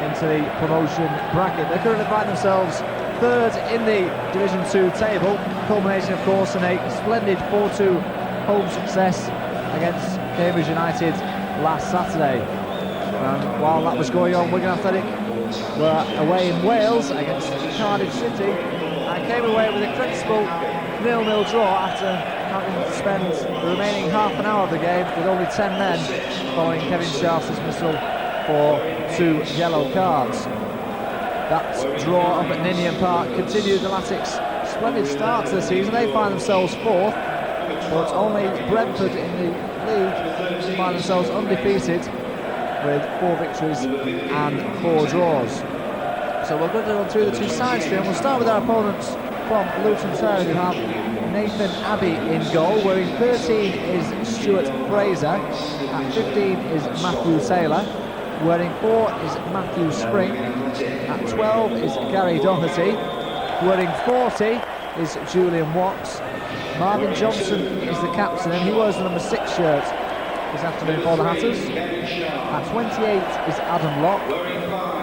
into the promotion bracket. They currently find themselves third in the Division 2 table, culminating of course in a splendid 4-2 home success against Cambridge United last Saturday. While that was going on, Wigan Athletic were away in Wales against Cardiff City and came away with a creditable 0-0 draw after having spent the remaining half an hour of the game with only 10 men following Kevin Sharp's dismissal for 2 yellow cards. That draw up at Ninian Park continued the Latic's splendid start to the season. They find themselves fourth, but only Brentford in the league find themselves undefeated with 4 victories and 4 draws. So we're going to run through the two sides here, and we'll start with our opponents from Luton Town, who have Nathan Abbey in goal. Wearing 13 is Stuart Fraser, at 15 is Matthew Taylor, wearing 4 is Matthew Spring, at 12 is Gary Doherty, wearing 40 is Julian Watts. Marvin Johnson is the captain and he wears the number 6 shirt this afternoon for the Hatters. At 28 is Adam Locke,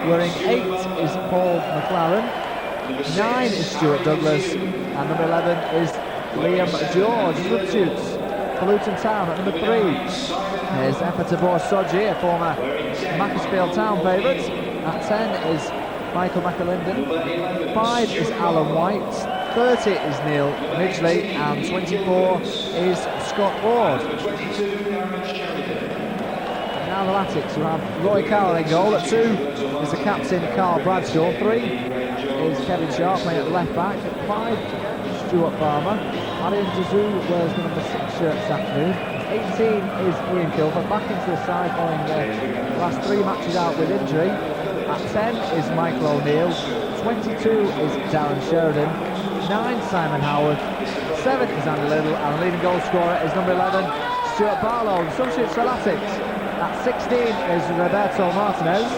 wearing 8 is Paul McLaren, 9 is Stuart Douglas, and number 11 is Liam George. Substitutes for Luton Town at number 3 is Efatabor Soji, a former Macclesfield Town favourite. At 10 is Michael McAlinden, 5 is Alan White, 30 is Neil Midgley, and 24 is Scott Ward. Now the Latics, who have Roy Carroll in goal. At 2 is the captain Carl Bradshaw, 3 is Kevin Sharp playing at left back, at 5 Stuart Farmer, Adrian Dazoo wears the number 6 shirt this afternoon, 18 is Ian Kilford, back into the side following the last 3 matches out with injury. At 10 is Michael O'Neill, 22 is Darren Sheridan, 9 Simon Howard, 7 is Andy Little, and the leading goal scorer is number 11 Stuart Barlow. Substitutes for Latics, at 16 is Roberto Martinez,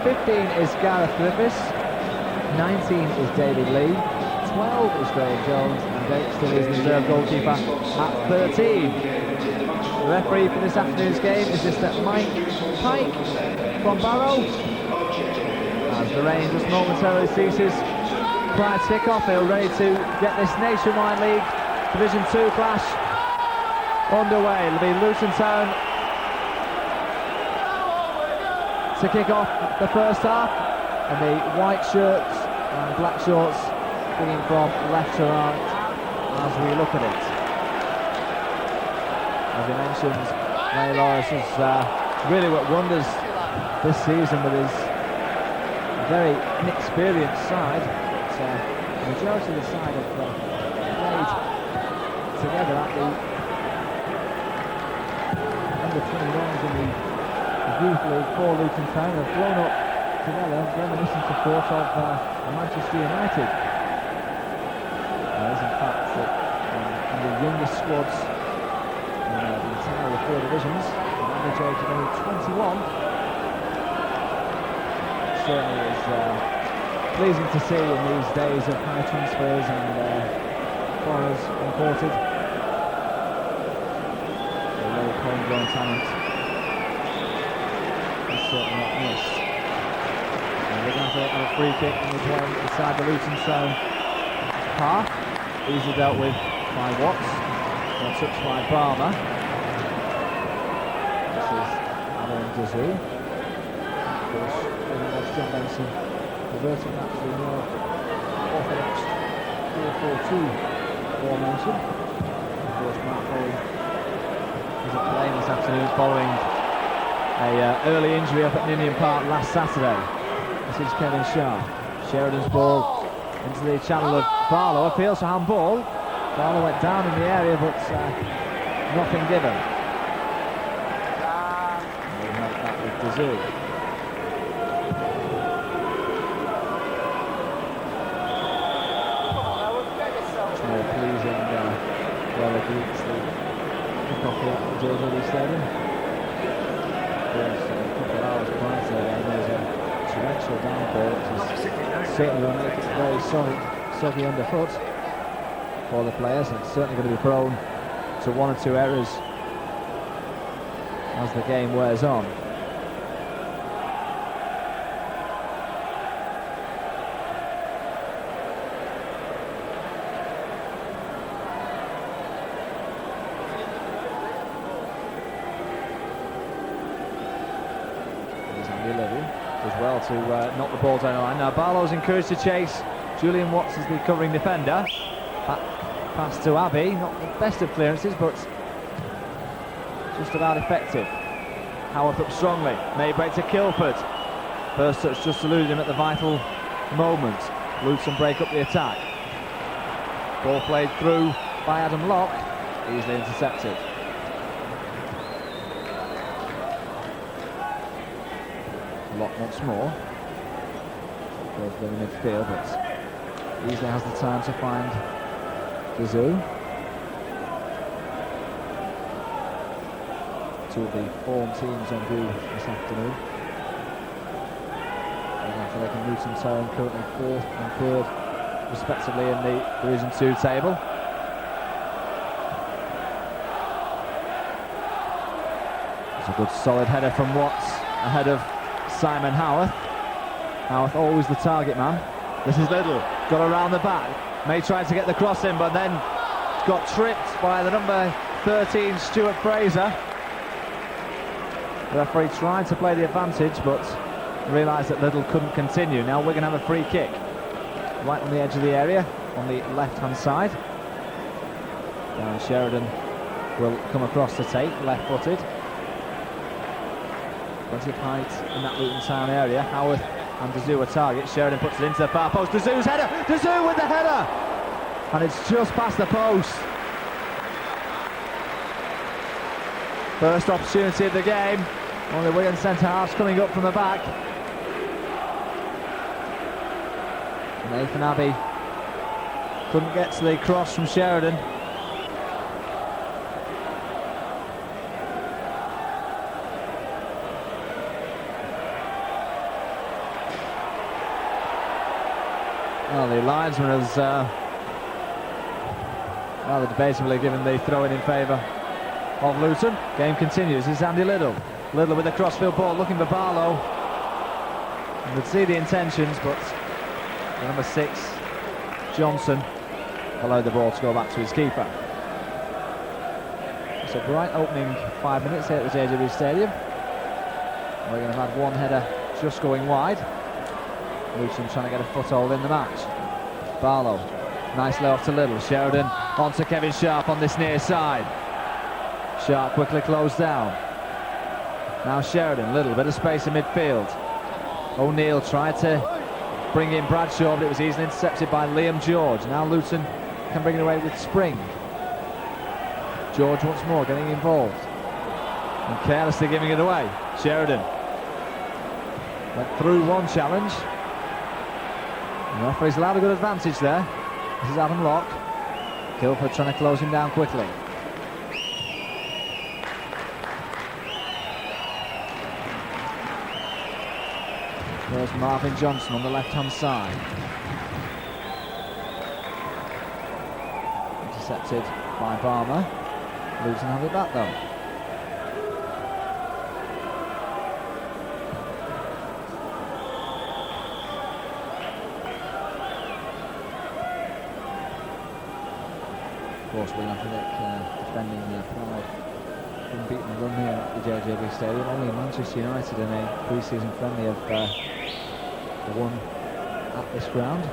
15 is Gareth Griffiths, 19 is David Lee, 12 is Graham Jones, and Jake still is the reserve goalkeeper at 13. The referee for this afternoon's game is Mr. Mike Pike from Barrow. As the rain just momentarily ceases prior to kick-off, they're ready to get this Nationwide League Division 2 clash underway. It'll be Luton Town to kick off the first half, and the white shirts and black shorts bringing from left to right as we look at it. As we mentioned, Ray Lawrence has really worked wonders this season with his very inexperienced side. The majority of the side have played together at the under-21s in the Youth League for Luton Town. Have grown up together, reminiscent of course of Manchester United. There's in fact in the youngest squads in the entire of 4 divisions, an average age of only 21. Certainly is pleasing to see in these days of high transfers and foreigners imported. A low homegrown talent is certainly not missed. And we're going to have a free kick in the play inside the Luton Town half. Easily dealt with by Watts. And touched by Barber. This is Alan Dazoo. Of course, John Benson reverting that to the more orthodox 4-4-2 formation. Of course, Mark Foley isn't playing this afternoon following a early injury up at Ninian Park last Saturday. This is Kevin Sharp. Sheridan's ball into the channel of Barlow. Appeals for handball. Barlow went down in the area, but nothing given. We have that with Dazoo. Beats the kick-off here at the JJB Stadium. There's a couple of hours prior to that, there's a torrential downpour, which is certainly going to make it very soggy underfoot for the players, and it's certainly going to be prone to 1 or 2 errors as the game wears on. Little does well to knock the ball down the line. Now Barlow's encouraged to chase. Julian Watts is the covering defender. Back pass to Abbey, not the best of clearances, but just about effective. Howarth up strongly, may break to Kilford. First touch just eluded him at the vital moment. Luton break up the attack. Ball played through by Adam Locke, easily intercepted. Locke once more. Goes to the midfield, but easily has the time to find Gazoo. Two of the form teams on view this afternoon. Athletic and Luton Town currently 4th and 3rd respectively in the Division 2 table. It's a good solid header from Watts ahead of Simon Howarth. Howarth always the target man. This is Little, got around the back. May try to get the cross in, but then got tripped by the number 13 Stuart Fraser. The referee tried to play the advantage, but realised that Little couldn't continue. Now Wigan have a free kick right on the edge of the area on the left hand side. Darren Sheridan will come across to take, left footed. Plenty of height in that Luton Town area. Howarth and Dazoo a target. Sheridan puts it into the far post. Dazoo's header! Dazoo with the header! And it's just past the post. First opportunity of the game. One of the Wigan centre halves coming up from the back. Nathan Abbey couldn't get to the cross from Sheridan. Well, the linesman has rather debatably given the throw-in in favour of Luton. Game continues. It's Andy Little. Little with a crossfield ball looking for Barlow. You could see the intentions, but the number 6, Johnson, allowed the ball to go back to his keeper. It's a bright opening 5 minutes here at the JJB Stadium. We're going to have had one header just going wide. Luton trying to get a foothold in the match. Barlow, nicely off to Little. Sheridan on to Kevin Sharp on this near side. Sharp quickly closed down. Now Sheridan, Little, bit of space in midfield. O'Neill tried to bring in Bradshaw, but it was easily intercepted by Liam George. Now Luton can bring it away with Spring. George once more getting involved and carelessly giving it away. Sheridan went through one challenge. The referee's allowed a good advantage there. This is Adam Locke. Kilford trying to close him down quickly. There's Marvin Johnson on the left-hand side. Intercepted by Barmer. Luton have it back though. Of course, Wigan Athletic defending their proud unbeaten run here at the JJB Stadium. Only Manchester United in a pre-season friendly have won at this ground.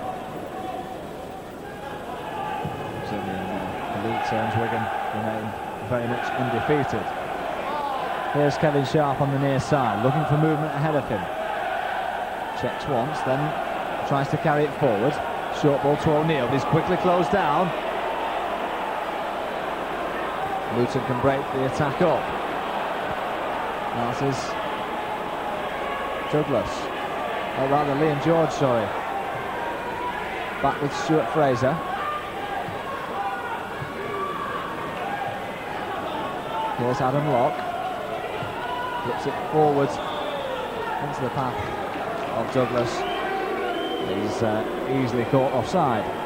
Certainly in league terms, Wigan remain very much undefeated. Here's Kevin Sharp on the near side, looking for movement ahead of him. Checks once, then tries to carry it forward. Short ball to O'Neill, but he's quickly closed down. Luton can break the attack up. That is Douglas. Or rather Liam George, sorry. Back with Stuart Fraser. Here's Adam Locke. Flips it forward into the path of Douglas. He's easily caught offside.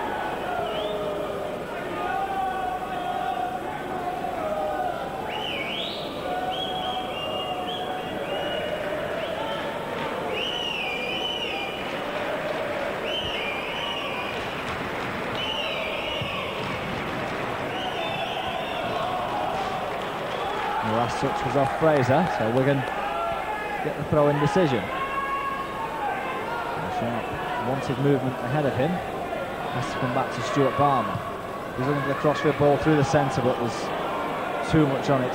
The last touch was off Fraser, so Wigan get the throw-in decision. wanted movement ahead of him. Has to come back to Stuart Barmer. He's looking for the crossfield ball through the centre, but there's too much on it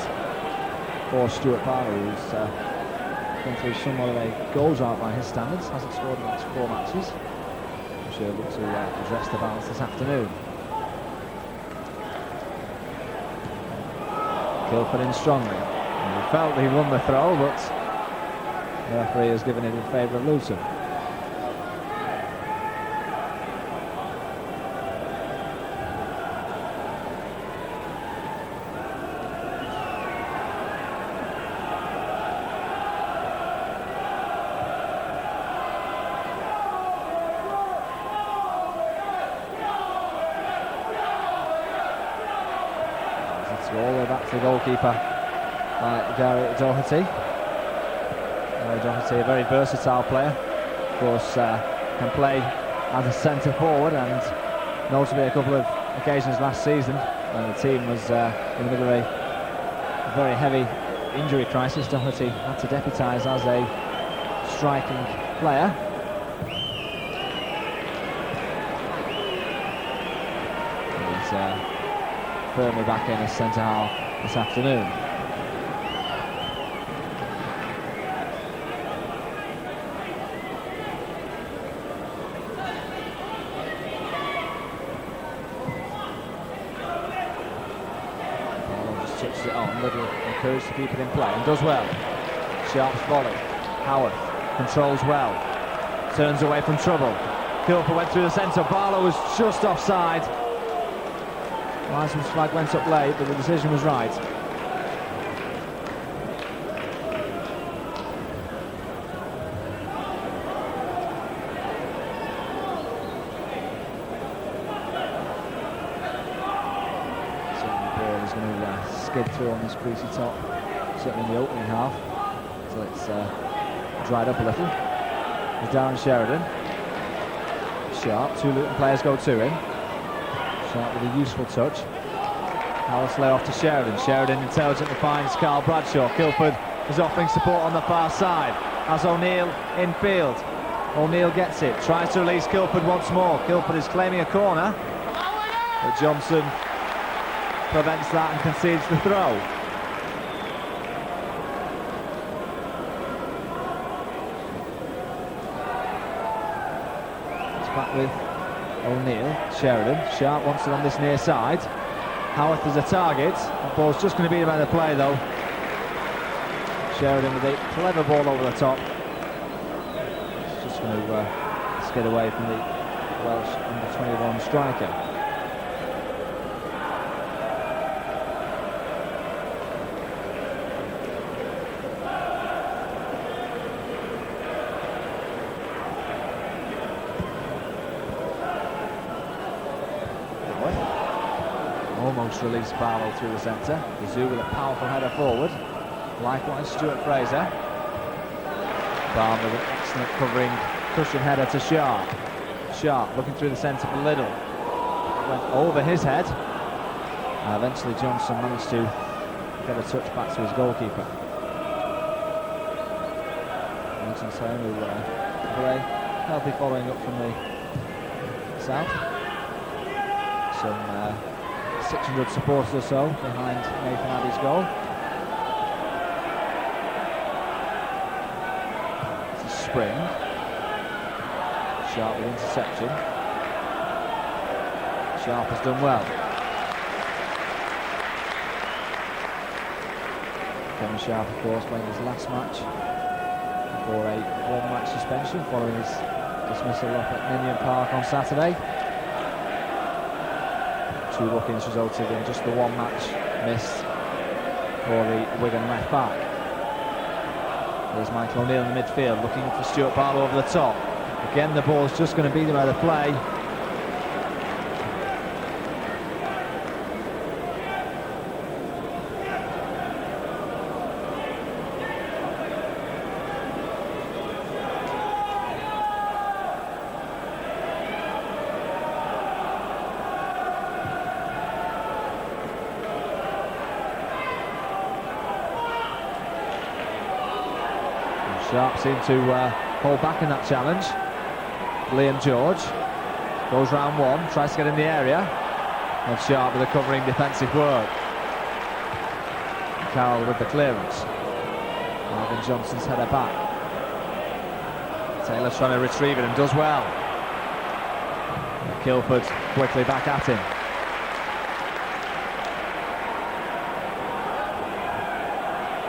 for Stuart Barmer, who's gone through somewhat of a goal drought by his standards. Hasn't scored in the last 4 matches. I'm sure he'll look to address the balance this afternoon. Kilford in strongly. And he felt he won the throw, but the referee has given it in favour of Luton. All the way back to the goalkeeper by Gary Doherty. Gary Doherty, a very versatile player, of course, can play as a centre forward, and notably a couple of occasions last season when the team was in the middle of a very heavy injury crisis. Doherty had to deputise as a striking player. He's firmly back in as centre half this afternoon. Barlow just touches it on. Little encouraged to keep it in play and does well. Sharp's volley. Howarth controls well. Turns away from trouble. Kilford went through the centre. Barlow was just offside. Linesman's flag went up late, but the decision was right. Certainly the ball is going to skid through on this greasy top, certainly in the opening half, until it's dried up a little. There's Darren Sheridan. Sharp, 2 Luton players go to him. Sharp with a useful touch. Alice lay off to Sheridan. Sheridan intelligently finds Carl Bradshaw. Kilford is offering support on the far side. Has O'Neill in field. O'Neill gets it. Tries to release Kilford once more. Kilford is claiming a corner, but Johnson prevents that and concedes the throw. It's back with O'Neill. Sheridan. Sharp wants it on this near side. Howarth is a target. That ball's just going to be about the play though. Sheridan with a clever ball over the top. It's just going to skid away from the Welsh under-21 striker. Almost released Barlow through the centre. The Zoo with a powerful header forward. Likewise Stuart Fraser. Barlow with an excellent covering cushion header to Sharp. Sharp looking through the centre for Liddell. It went over his head. Eventually Johnson managed to get a touch back to his goalkeeper. Luton's home who very healthy following up from the south. Some 600 supporters or so behind Nathan Abbey's goal. It's a spring. Sharp with interception. Sharp has done well. Kevin Sharp, of course, playing his last match before a 1-match suspension following his dismissal up at Ninian Park on Saturday. 2 look-ins resulted in just the 1 match missed for the Wigan left back. There's Michael O'Neill in the midfield looking for Stuart Barlow over the top. Again, the ball's just going to be there by the play. Sharp seemed to hold back in that challenge. Liam George goes round one, tries to get in the area. Not Sharp with the covering defensive work. Carroll with the clearance. Marvin Johnson's header back. Taylor trying to retrieve it and does well. Kilford quickly back at him.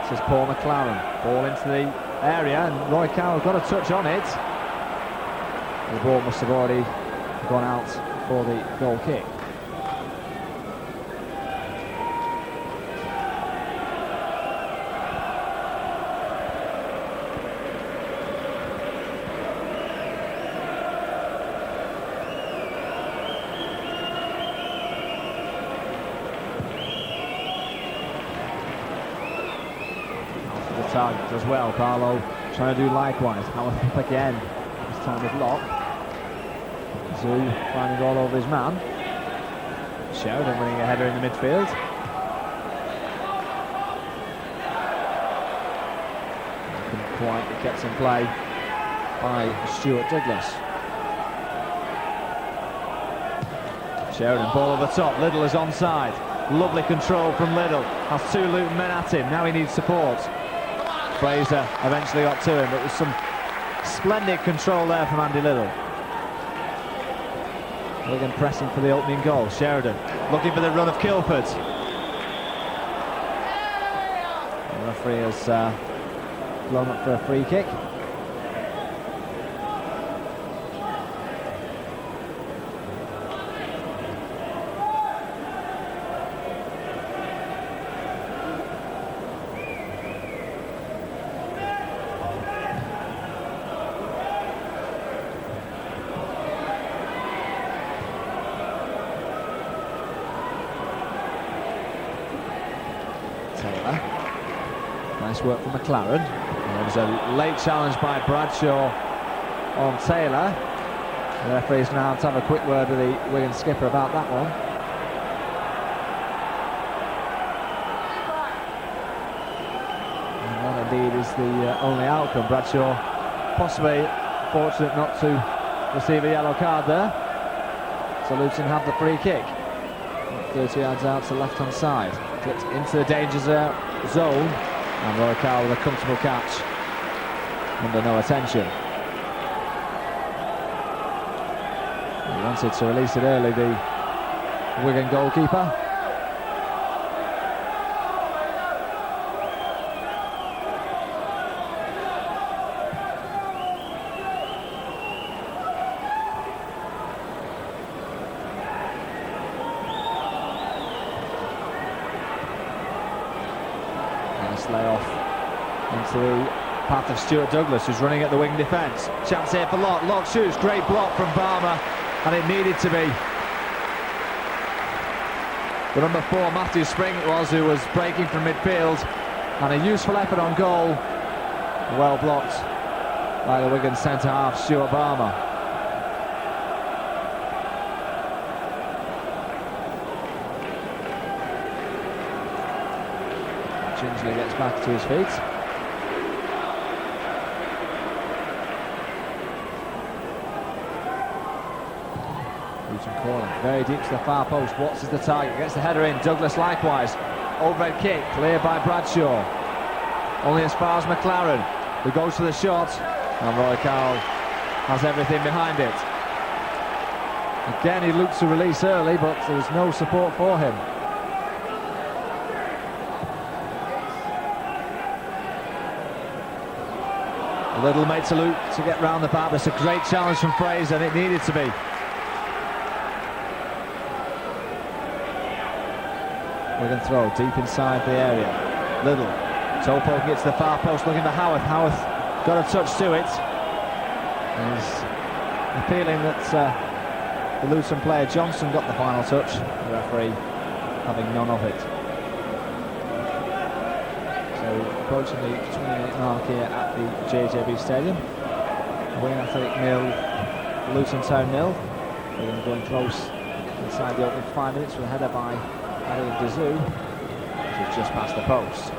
This is Paul McLaren. Ball into the area and Roy Carroll got a touch on it. The ball must have already gone out for the goal kick. Target as well. Barlow trying to do likewise. Howard up again. This time with Locke. Zoo finding all over his man. Sheridan winning a header in the midfield. Couldn't quite be kept in play by Stuart Douglas. Sheridan ball over the top. Liddell is onside. Lovely control from Liddell. Has two Luton men at him. Now he needs support. Fraser eventually got to him, but it was some splendid control there from Andy Liddell. Wigan pressing for the opening goal. Sheridan looking for the run of Kilford. The referee has blown up for a free kick. Taylor. Nice work from McLaren. There was a late challenge by Bradshaw on Taylor. The referee's now to have a quick word with the Wigan skipper about that one. And that indeed is the only outcome. Bradshaw possibly fortunate not to receive a yellow card there. So Luton have the free kick. 30 yards out to left-hand side. Gets into the danger zone, and Roy Carroll with a comfortable catch under no attention. He wanted to release it early, the Wigan goalkeeper. Lay off into the path of Stuart Douglas, who's running at the wing defence. Chance here for Locke. Locke shoots. Great block from Barmer, and it needed to be. The number 4, Matthew Spring, it was, who was breaking from midfield, and a useful effort on goal. Well blocked by the Wigan centre half, Stuart Barmer. Gingerly gets back to his feet. Luton corner, very deep to the far post. Watts is the target, gets the header in. Douglas likewise. Overhead kick, cleared by Bradshaw. Only as far as McLaren, who goes for the shot. And Roy Carroll has everything behind it. Again, he looked to release early, but there was no support for him. A little made to Luke to get round the back. That's a great challenge from Fraser, and it needed to be. Wigan throw deep inside the area. Liddell, toe poking it to the far post, looking for Howarth. Howarth got a touch to it. There's a feeling that the Luton player Johnson got the final touch. The referee having none of it. Approaching the 20-minute mark here at the JJB Stadium. Wigan Athletic 0, Luton Town 0. Wigan going close inside the opening 5 minutes with a header by Adil Dazoo, which is just past the post.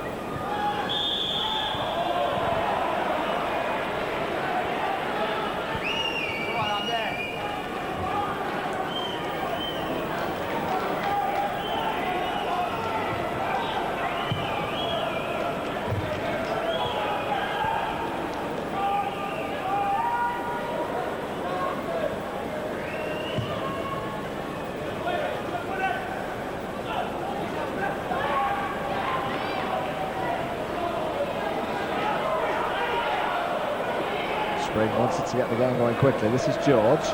firing, wanted to get the game going quickly. This is George.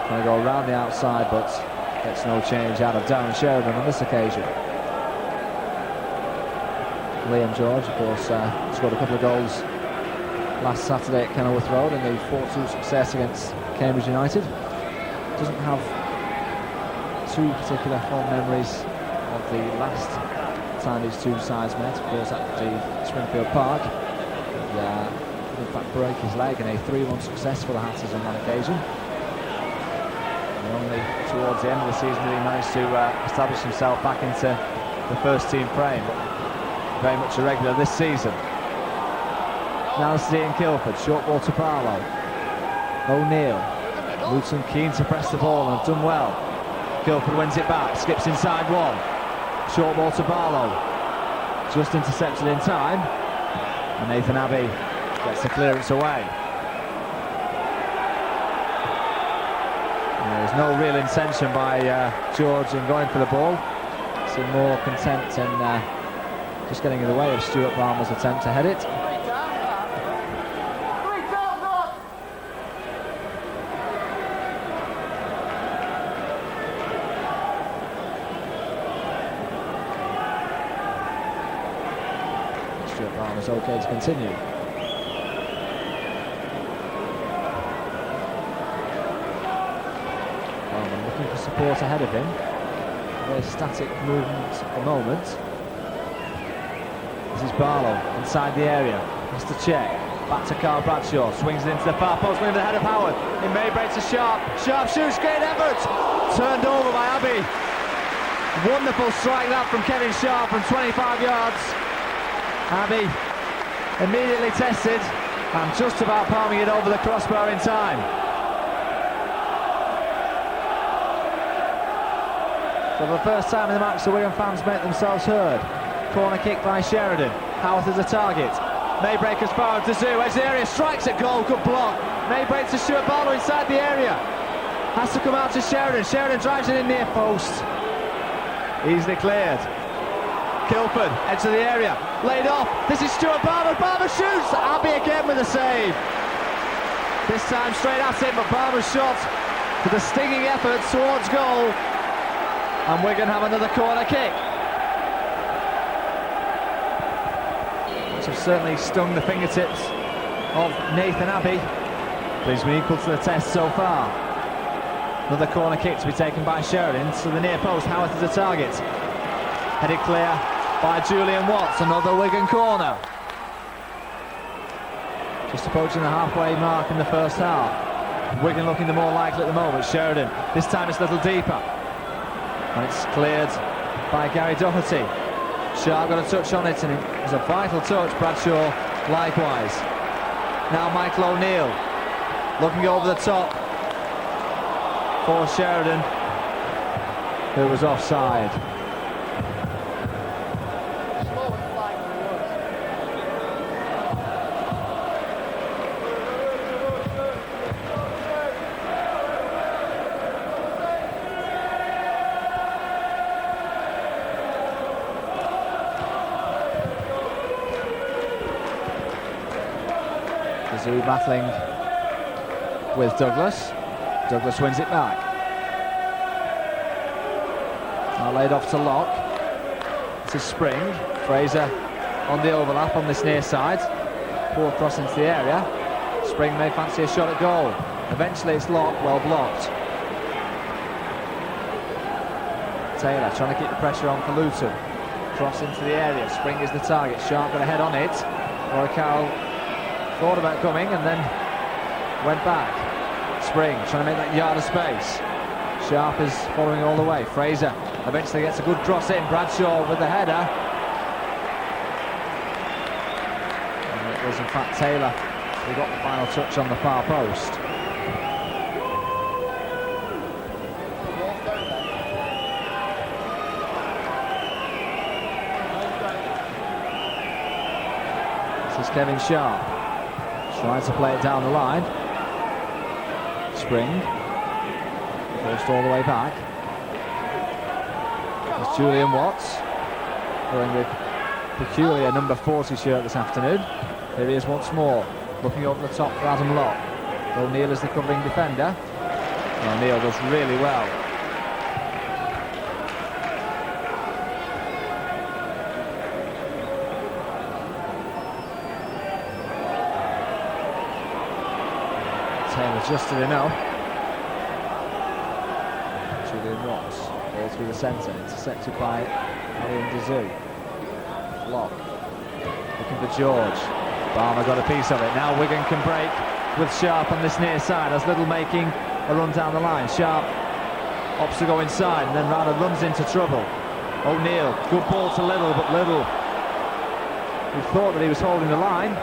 Trying to go around the outside, but gets no change out of Darren Sheridan on this occasion. Liam George, of course, scored a couple of goals last Saturday at Kenilworth Road in the 4-2 success against Cambridge United. Doesn't have too particular fond memories of the last time these two sides met, of course at the Springfield Park. In fact, broke his leg in a 3-1 success for the Hatters on that occasion. And only towards the end of the season did he manage to establish himself back into the first team frame, but very much a regular this season. Now this is Ian Kilford, short ball to Barlow. O'Neill. Luton keen to press the ball and have done well. Kilford wins it back, skips inside one. Short ball to Barlow. Just intercepted in time. And Nathan Abbey gets the clearance away. And there's no real intention by George in going for the ball. Seemed more content in just getting in the way of Stuart Palmer's attempt to head it. Stuart Palmer's okay to continue. Palmer looking for support ahead of him. Very static movement at the moment. This is Barlow inside the area. Has to check. Back to Carl Bradshaw. Swings it into the far post. Winning the head of Howard. In Maybury to Sharp. Sharp shoots. Great effort. Turned over by Abbey. Wonderful strike that from Kevin Sharp from 25 yards. Abbey immediately tested and just about palming it over the crossbar in time. For the first time in the match, the Wigan fans make themselves heard. Corner kick by Sheridan. Howarth is a target. Maybury as far as the zoo. Edge the area, strikes at goal, good block. Maybury to Stuart Barlow inside the area. Has to come out to Sheridan. Sheridan drives it in near post. Easily cleared. Kilford, edge of the area. Laid off. This is Stuart Barlow. Barlow shoots. Abbey again with a save. This time straight at it, but Barlow's shot with a stinging effort towards goal. And Wigan have another corner kick, which have certainly stung the fingertips of Nathan Abbey. But he's been equal to the test so far. Another corner kick to be taken by Sheridan to the near post. Howarth is a target. Headed clear by Julian Watts. Another Wigan corner. Just approaching the halfway mark in the first half. Wigan looking the more likely at the moment. Sheridan, this time it's a little deeper. And it's cleared by Gary Doherty. Sharp got a touch on it, and it was a vital touch. Bradshaw likewise. Now Michael O'Neill looking over the top for Sheridan, who was offside. Zoo battling with Douglas. Douglas wins it back. Now laid off to Locke. This is Spring. Fraser on the overlap on this near side. Poor cross into the area. Spring may fancy a shot at goal. Eventually it's Locke, well blocked. Taylor trying to keep the pressure on for Luton. Cross into the area. Spring is the target. Sharp got a head on it. Roy Carroll thought about coming and then went back. Spring trying to make that yard of space. Sharp is following all the way. Fraser eventually gets a good cross in. Bradshaw with the header. And it was in fact Taylor who got the final touch on the far post. This is Kevin Sharp. Trying to play it down the line. Spring. Forced all the way back. It's Julian Watts. Going with peculiar number 40 shirt this afternoon. Here he is once more. Looking over the top for Adam Locke. O'Neill is the covering defender. O'Neill does really well. Taylor just enough. Julian Watts, ball through the centre, intercepted by Alian Dazoo. Locke, looking for George. Barmer got a piece of it. Now Wigan can break with Sharp on this near side, as Little making a run down the line. Sharp opts to go inside and then rather runs into trouble. O'Neill, good ball to Little, but Little, who thought that he was holding the line,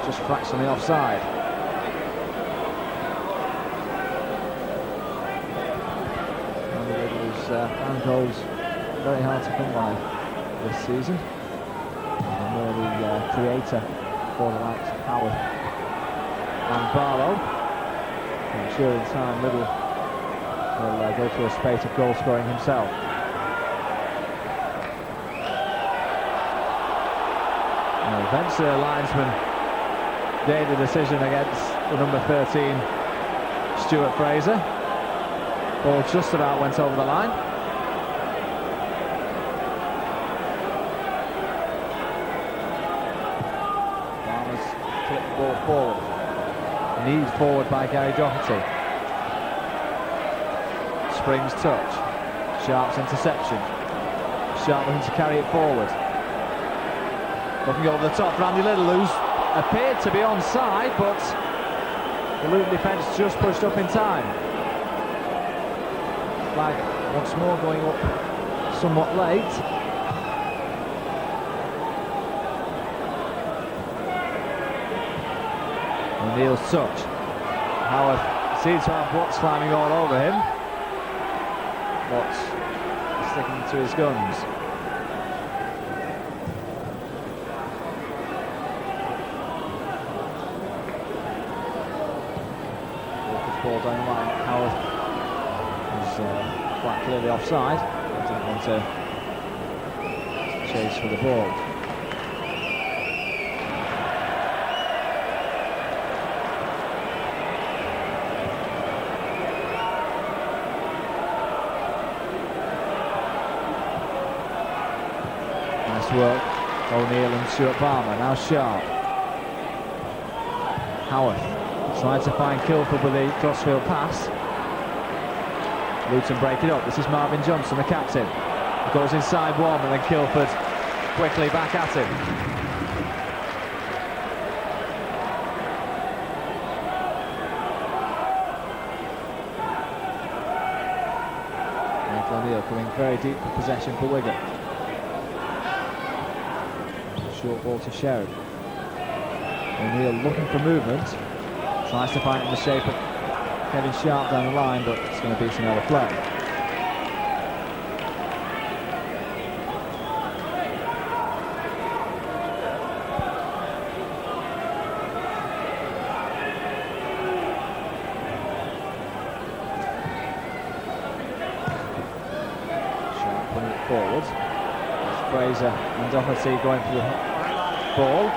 just fractionally offside. Fan goals very hard to come by this season. And more the creator for the likes of Howard and Barlow. I'm sure in time Little will go through a spate of goal scoring himself. Now, Venture linesman gave the decision against the number 13 Stuart Fraser. Ball just about went over the line. Barmer's flipped the ball forward. Kneed forward by Gary Doherty. Springs touch. Sharp's interception. Sharp looking to carry it forward. Looking over the top, Randy Little, who's appeared to be onside, but the Luton defence just pushed up in time. Flag once more going up somewhat late. O'Neill's touch. Howard seems to have Watts climbing all over him. Watts sticking to his guns. Walker's ball down the line. Howard quite clearly offside. Didn't want to chase for the ball. Nice work, O'Neill and Stuart Barmer. Now Sharp. Howarth trying to find Kilford with the crossfield pass. Luton break it up. This is Marvin Johnson, the captain. He goes inside one, and then Kilford quickly back at him. Michael O'Neill coming very deep for possession for Wigan. Short ball to Sheridan. O'Neill looking for movement. Tries to find it in the shape of Kevin Sharp down the line, but it's going to be some other play. Sharp putting it forward. Fraser and Doherty going for the ball.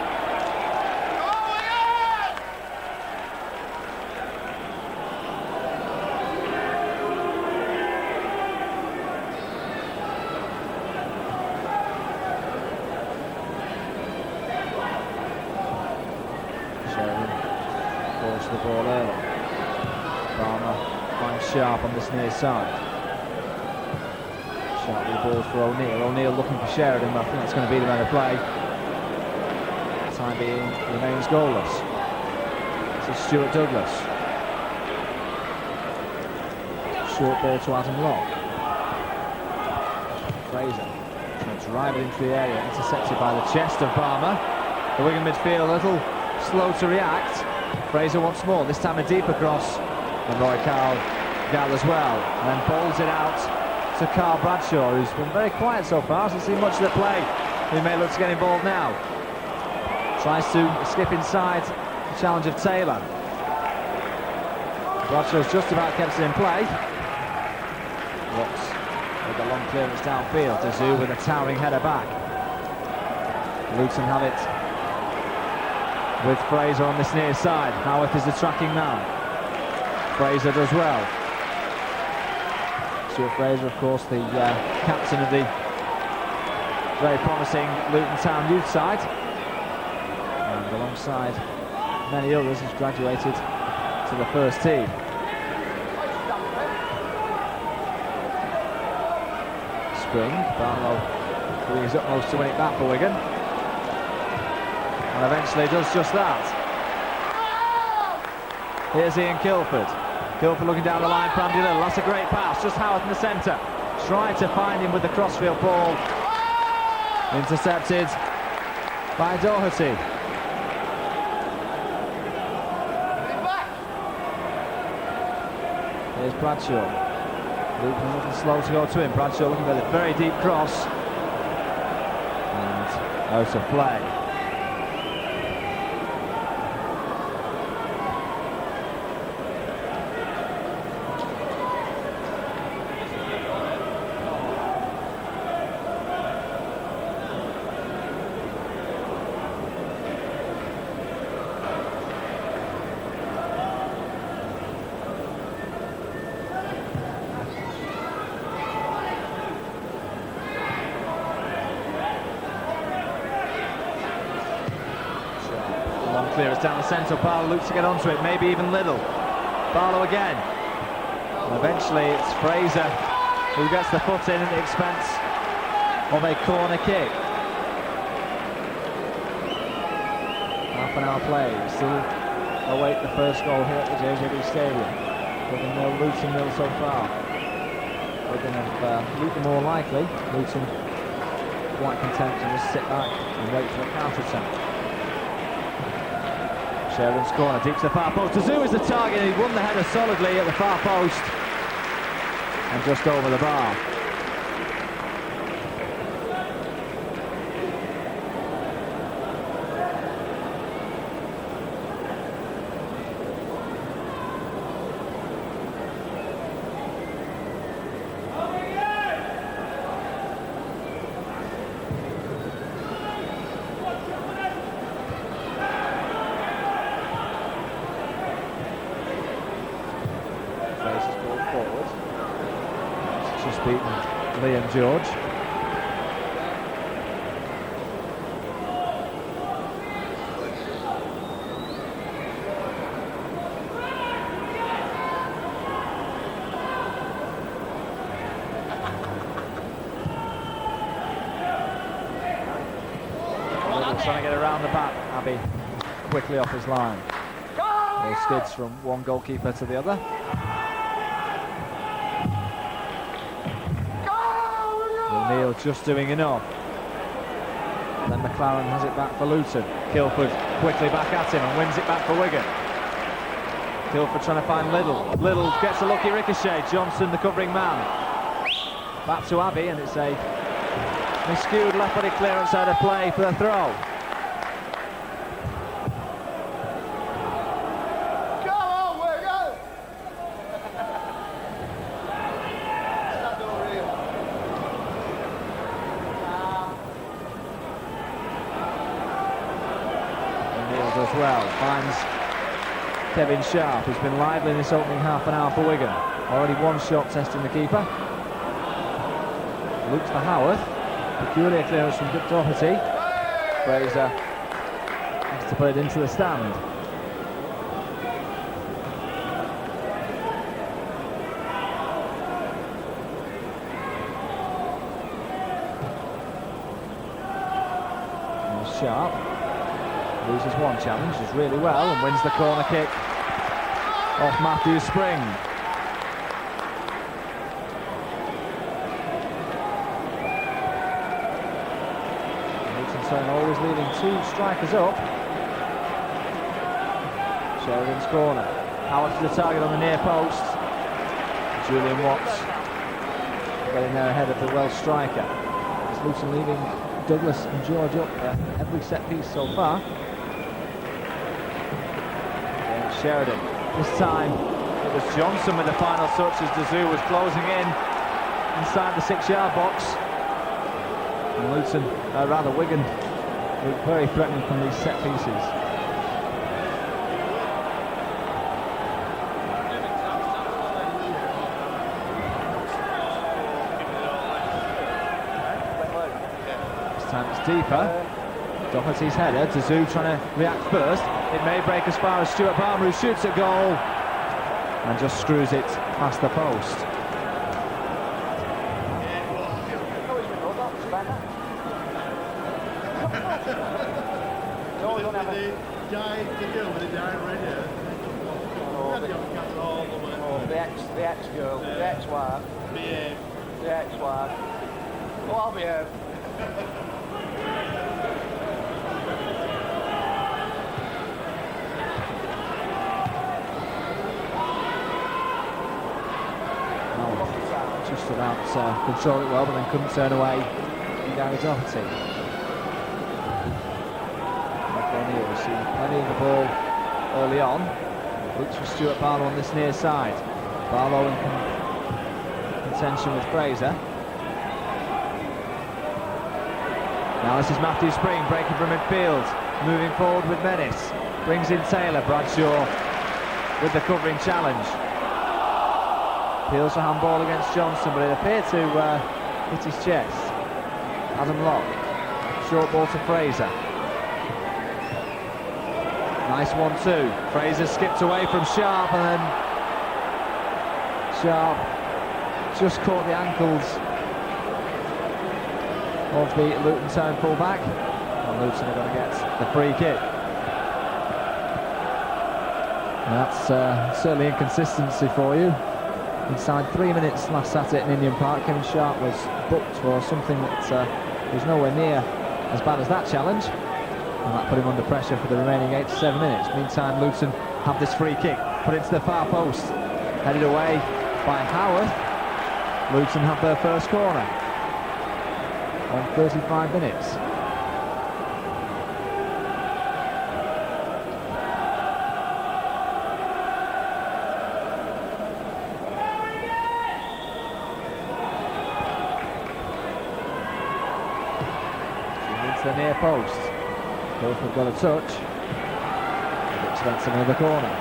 The ball early. Barmer finds Sharp on this near side. Sharp with the ball for O'Neill. O'Neill looking for Sheridan, but I think that's going to be the man of play. Time being remains goalless. This is Stuart Douglas. Short ball to Adam Locke. Fraser trying to drive it into the area, intercepted by the chest of Barmer. The Wigan midfield a little slow to react. Fraser once more, this time a deeper cross, and Roy Carl gathers well, and then bowls it out to Carl Bradshaw, who's been very quiet so far, hasn't seen much of the play. He may look to get involved now. Tries to skip inside the challenge of Taylor. Bradshaw's just about kept it in play. Watts with a long clearance downfield. Dazoo with a towering header back. Luton have it with Fraser on this near side. Howarth is the tracking man. Fraser does well. Stuart Fraser, of course, the captain of the very promising Luton Town youth side, and alongside many others has graduated to the first team. Spring, Barlow doing his utmost to win it back for Wigan, and eventually does just that. Here's Ian Kilford. Kilford looking down the line, Pramdy Little, that's a great pass, just Howarth in the centre, trying to find him with the crossfield ball. Intercepted by Doherty. Here's Bradshaw. Luton a little slow to go to him. Bradshaw looking for the very deep cross. And out of play. Clearance down the centre, Barlow looks to get onto it, maybe even Liddell. Barlow again. And eventually it's Fraser who gets the foot in at the expense of a corner kick. Half an hour play, we still await the first goal here at the JJB Stadium. Wigan 0, Luton 0 so far. Wigan have Luton more likely. Luton quite content to just sit back and wait for a counter-attack. Sheridan's corner, deep to the far post. Dazu is the target, and he won the header solidly at the far post and just over the bar. Just beaten Liam George. Trying to get around the back. Abbey quickly off his line. Ball skids from one goalkeeper to the other. Neil just doing enough. And then McLaren has it back for Luton. Kilford quickly back at him and wins it back for Wigan. Kilford trying to find Liddell. Liddell gets a lucky ricochet. Johnson, the covering man. Back to Abbey, and it's a miscued left body clearance out of play for the throw. As well, finds Kevin Sharp, who's been lively in this opening half an hour for Wigan. Already one shot testing the keeper. Looks for Howarth. Peculiar clearance from Doherty. Fraser has to put it into the stand. And Sharp loses one challenge, does really well, and wins the corner kick off Matthew Spring. Luton always leaving two strikers up. Sheridan's corner. Howard to the target on the near post. Julian Watts getting there ahead of the Welsh striker. It's Luton leaving Douglas and George up every set piece so far. Sheridan. This time it was Johnson with the final touch as Dazu was closing in inside the 6-yard box. And Luton, rather Wigan, look very threatening from these set pieces. deeper. Doherty's header, Tazou trying to react first. It may break as far as Stuart Palmer, who shoots a goal and just screws it past the post. The ex-girl, the ex-wife. The ex-wife. Oh, I'll behave. Just about control it well, but then couldn't turn away Gary Doherty. O'Neill received plenty of the ball early on. Looks for Stuart Barlow on this near side. Barlow in contention with Fraser. Now this is Matthew Spring breaking from midfield, moving forward with menace. Brings in Taylor. Bradshaw with the covering challenge. Appeals for handball against Johnson, but it appeared to hit his chest. Adam Locke. Short ball to Fraser. Nice 1-2. Fraser skipped away from Sharp, and then Sharp just caught the ankles of the Luton Town fullback. And Luton are going to get the free kick. That's certainly inconsistency for you. Inside 3 minutes last Saturday at Indian Park, Kevin Sharp was booked for something that was nowhere near as bad as that challenge, and that put him under pressure for the remaining 8 to 7 minutes. Meantime, Luton have this free kick put into the far post, headed away by Howarth. Luton have their first corner on 35 minutes. The near post. Both have got a touch. Looks that's another corner.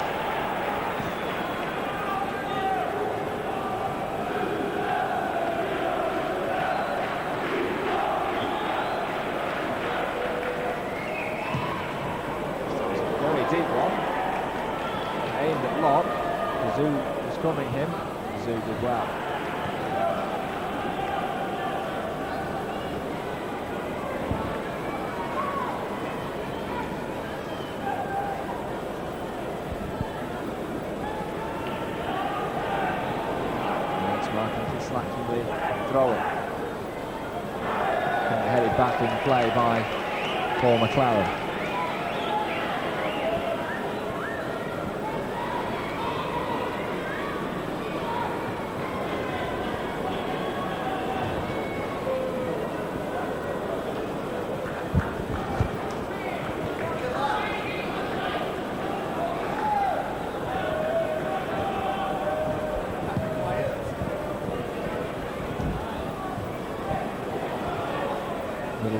Very deep one. Aimed at Locke. Tazou was covering him. Tazou did well. Throw it. And headed back in play by Paul McLaren.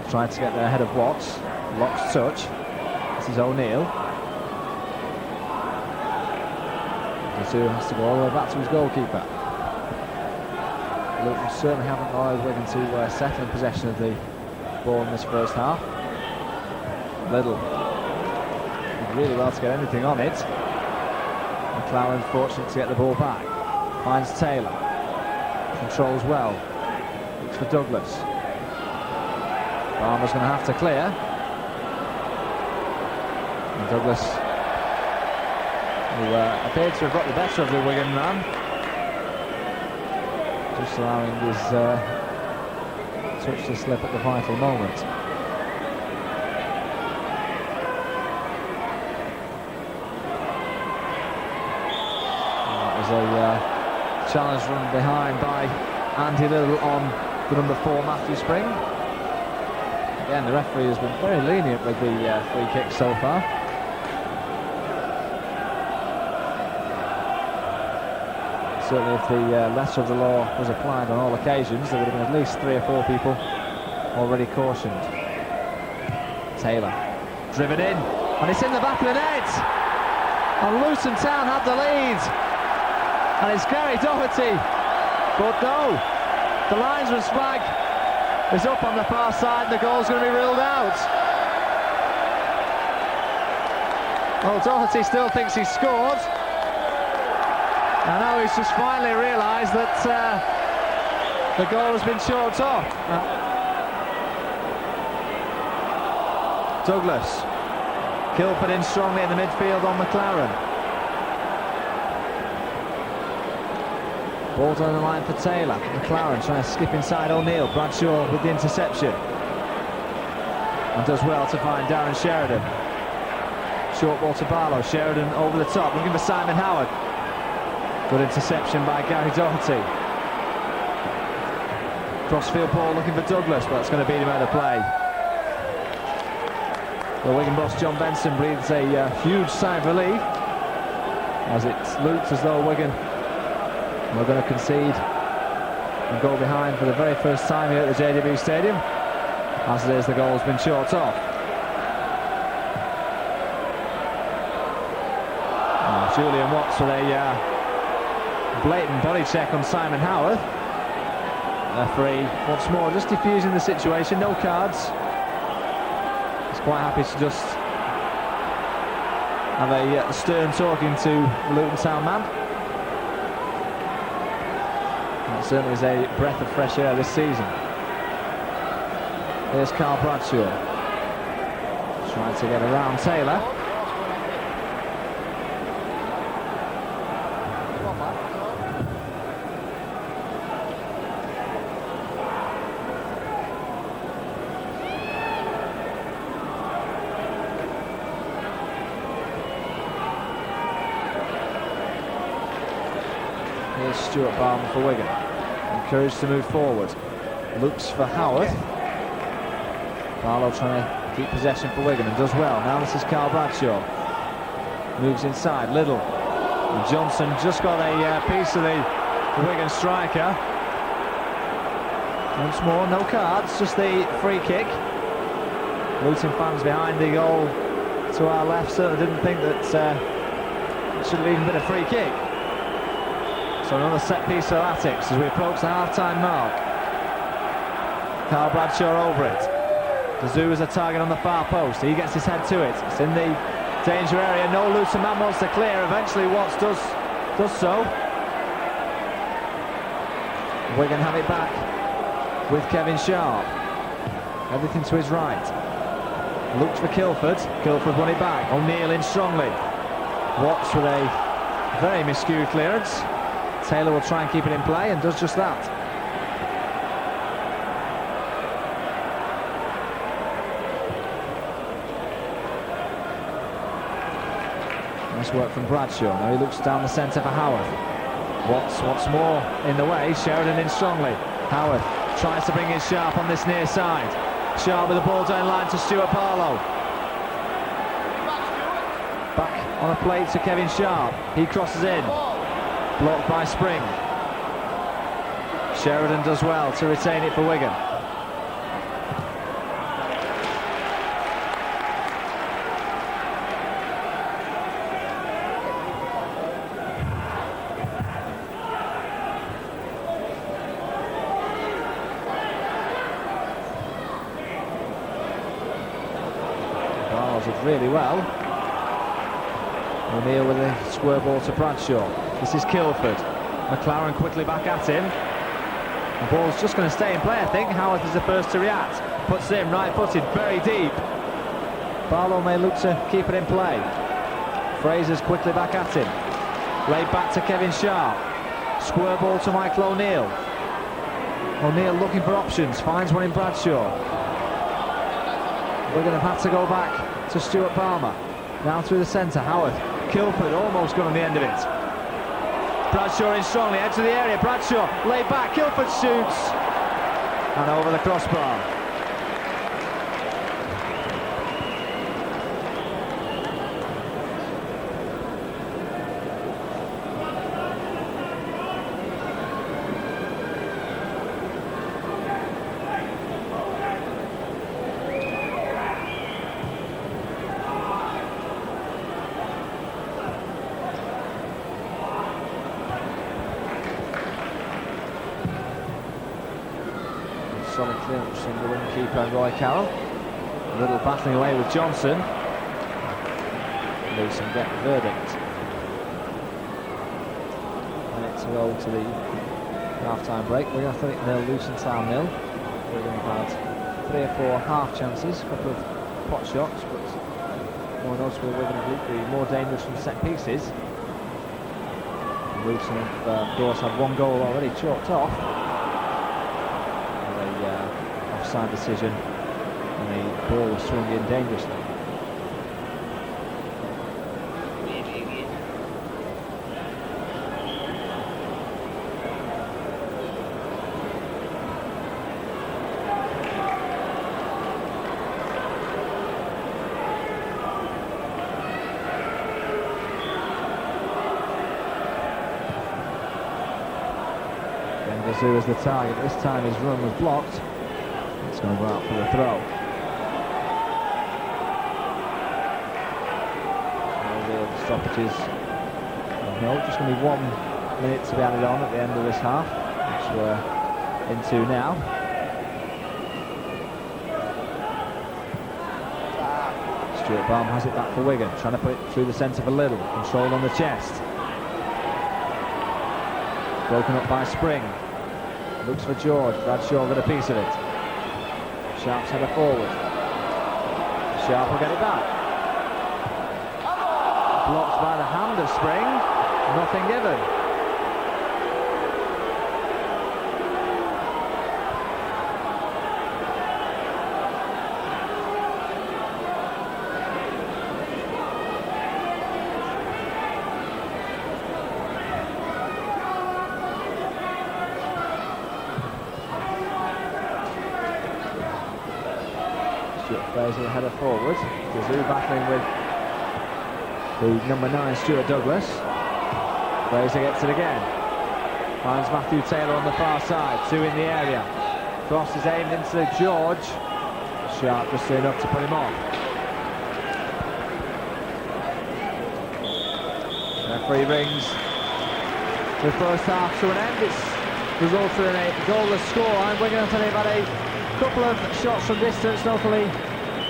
Trying to get there ahead of Watts. Locke's touch. This is O'Neill. Tazou has to go all the way back to his goalkeeper. Luton certainly haven't allowed Wigan to settle in possession of the ball in this first half. Little did really well to get anything on it. McLaren fortunate to get the ball back. Finds Taylor. Controls well. Looks for Douglas. Palmer's going to have to clear. And Douglas, who appeared to have got the better of the Wigan man, just allowing his touch to slip at the vital moment. And that was a challenge run behind by Andy Little on the number 4 Matthew Spring. Again, the referee has been very lenient with the free kick so far. Certainly if the letter of the law was applied on all occasions, there would have been at least 3 or 4 people already cautioned. Taylor, driven in, and it's in the back of the net! And Luton Town had the lead! And it's Gary Doherty, but no, the linesman's flag is up on the far side. The goal's going to be ruled out. Well, Doherty still thinks he scored. I know he's just finally realised that the goal has been chalked off. Douglas. Kilford in strongly in the midfield on McLaren. Ball's on the line for Taylor. McLaren trying to skip inside O'Neill. Bradshaw with the interception. And does well to find Darren Sheridan. Short ball to Barlow. Sheridan over the top, looking for Simon Howard. Good interception by Gary Doherty. Crossfield ball looking for Douglas, but it's going to beat him out of play. The Wigan boss John Benson breathes a huge sigh of relief as it looks as though Wigan are going to concede and go behind for the very first time here at the JJB Stadium. As it is, the goal's been chalked off. Julian Watts with a blatant body check on Simon Howard. Referee once more just defusing the situation, no cards. He's quite happy to just have a stern talking to the Luton Town man. That certainly is a breath of fresh air this season. Here's Carl Bradshaw trying to get around Taylor. Here's Stuart Barham for Wigan, encouraged to move forward. Looks for Howard. Barlow trying to keep possession for Wigan and does well. Now this is Carl Bradshaw. Moves inside, Liddell. And Johnson just got a piece of the Wigan striker. Once more, no cards, just the free kick. Luton fans behind the goal to our left certainly didn't think that it should have even been a free kick. So another set piece for Attics as we approach the half-time mark. Carl Bradshaw over it. The Zoo is a target on the far post. He gets his head to it. It's in the danger area. No Luton man wants to clear. Eventually Watts does so. Wigan have it back with Kevin Sharp. Everything to his right. Looked for Kilford. Kilford won it back. O'Neill in strongly. Watts with a very miscued clearance. Taylor will try and keep it in play and does just that. Nice work from Bradshaw. Now he looks down the centre for Howard. Watts once more in the way. Sheridan in strongly. Howard tries to bring in Sharp on this near side. Sharp with the ball down line to Stuart Barlow. Back on a plate to Kevin Sharp. He crosses in. Blocked by Spring. Sheridan does well to retain it for Wigan. Barlow did really well. O'Neill with a square ball to Bradshaw. This is Kilford. McLaren quickly back at him. The ball's just going to stay in play, I think. Howard is the first to react. Puts it in, right-footed, very deep. Barlow may look to keep it in play. Fraser's quickly back at him. Laid back to Kevin Sharp. Square ball to Michael O'Neill. O'Neill looking for options, finds one in Bradshaw. We're going to have to go back to Stuart Palmer. Now through the centre, Howard. Kilford almost got on the end of it. Bradshaw in strongly, edge of the area. Bradshaw laid back, Kilford shoots. And over the crossbar. solid clearance from the wing keeper Roy Carroll. A little battling away with Johnson. Luton get the verdict. Minute to go to the half-time break. Wigan Athletic 0, Luton Town 0. Wigan have had 3 or 4 half chances, a couple of pot shots, but more noticeable Wigan have been more dangerous from set pieces. Luton have, of course, had 1 goal already chalked off. The offside decision, and the ball was swung in dangerously. Who was the target. This time his run was blocked. It's going to go out for the throw. The stoppages. No, just going to be 1 minute to be added on at the end of this half, which we're into now. Stuart Balm has it back for Wigan, trying to put it through the centre for Little, controlled on the chest. Broken up by Spring. Looks for George. Bradshaw got a piece of it. Sharp's header forward. Sharp will get it back. Blocked by the hand of Spring. Nothing given. Fraser header forward. Kazoo battling with the number 9 Stuart Douglas. Fraser gets it again. Finds Matthew Taylor on the far side. 2 in the area. Cross is aimed into George. Sharp just enough to put him off. Referee rings the first half to an end. It's resulted in a goalless score, and Wigan have had a couple of shots from distance, notably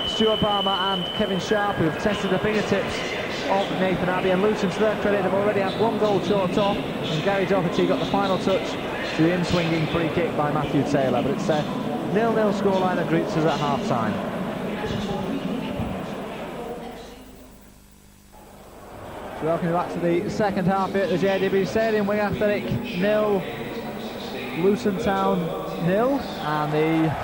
Stuart Palmer and Kevin Sharp, who have tested the fingertips of Nathan Abbey. And Luton, to their credit, have already had 1 goal chalked off, and Gary Doherty got the final touch to the in-swinging free kick by Matthew Taylor. But it's a 0-0 scoreline that greets us at half-time. So welcome back to the second half here at the JJB Stadium. Wigan Athletic 0, Luton Town 0, and the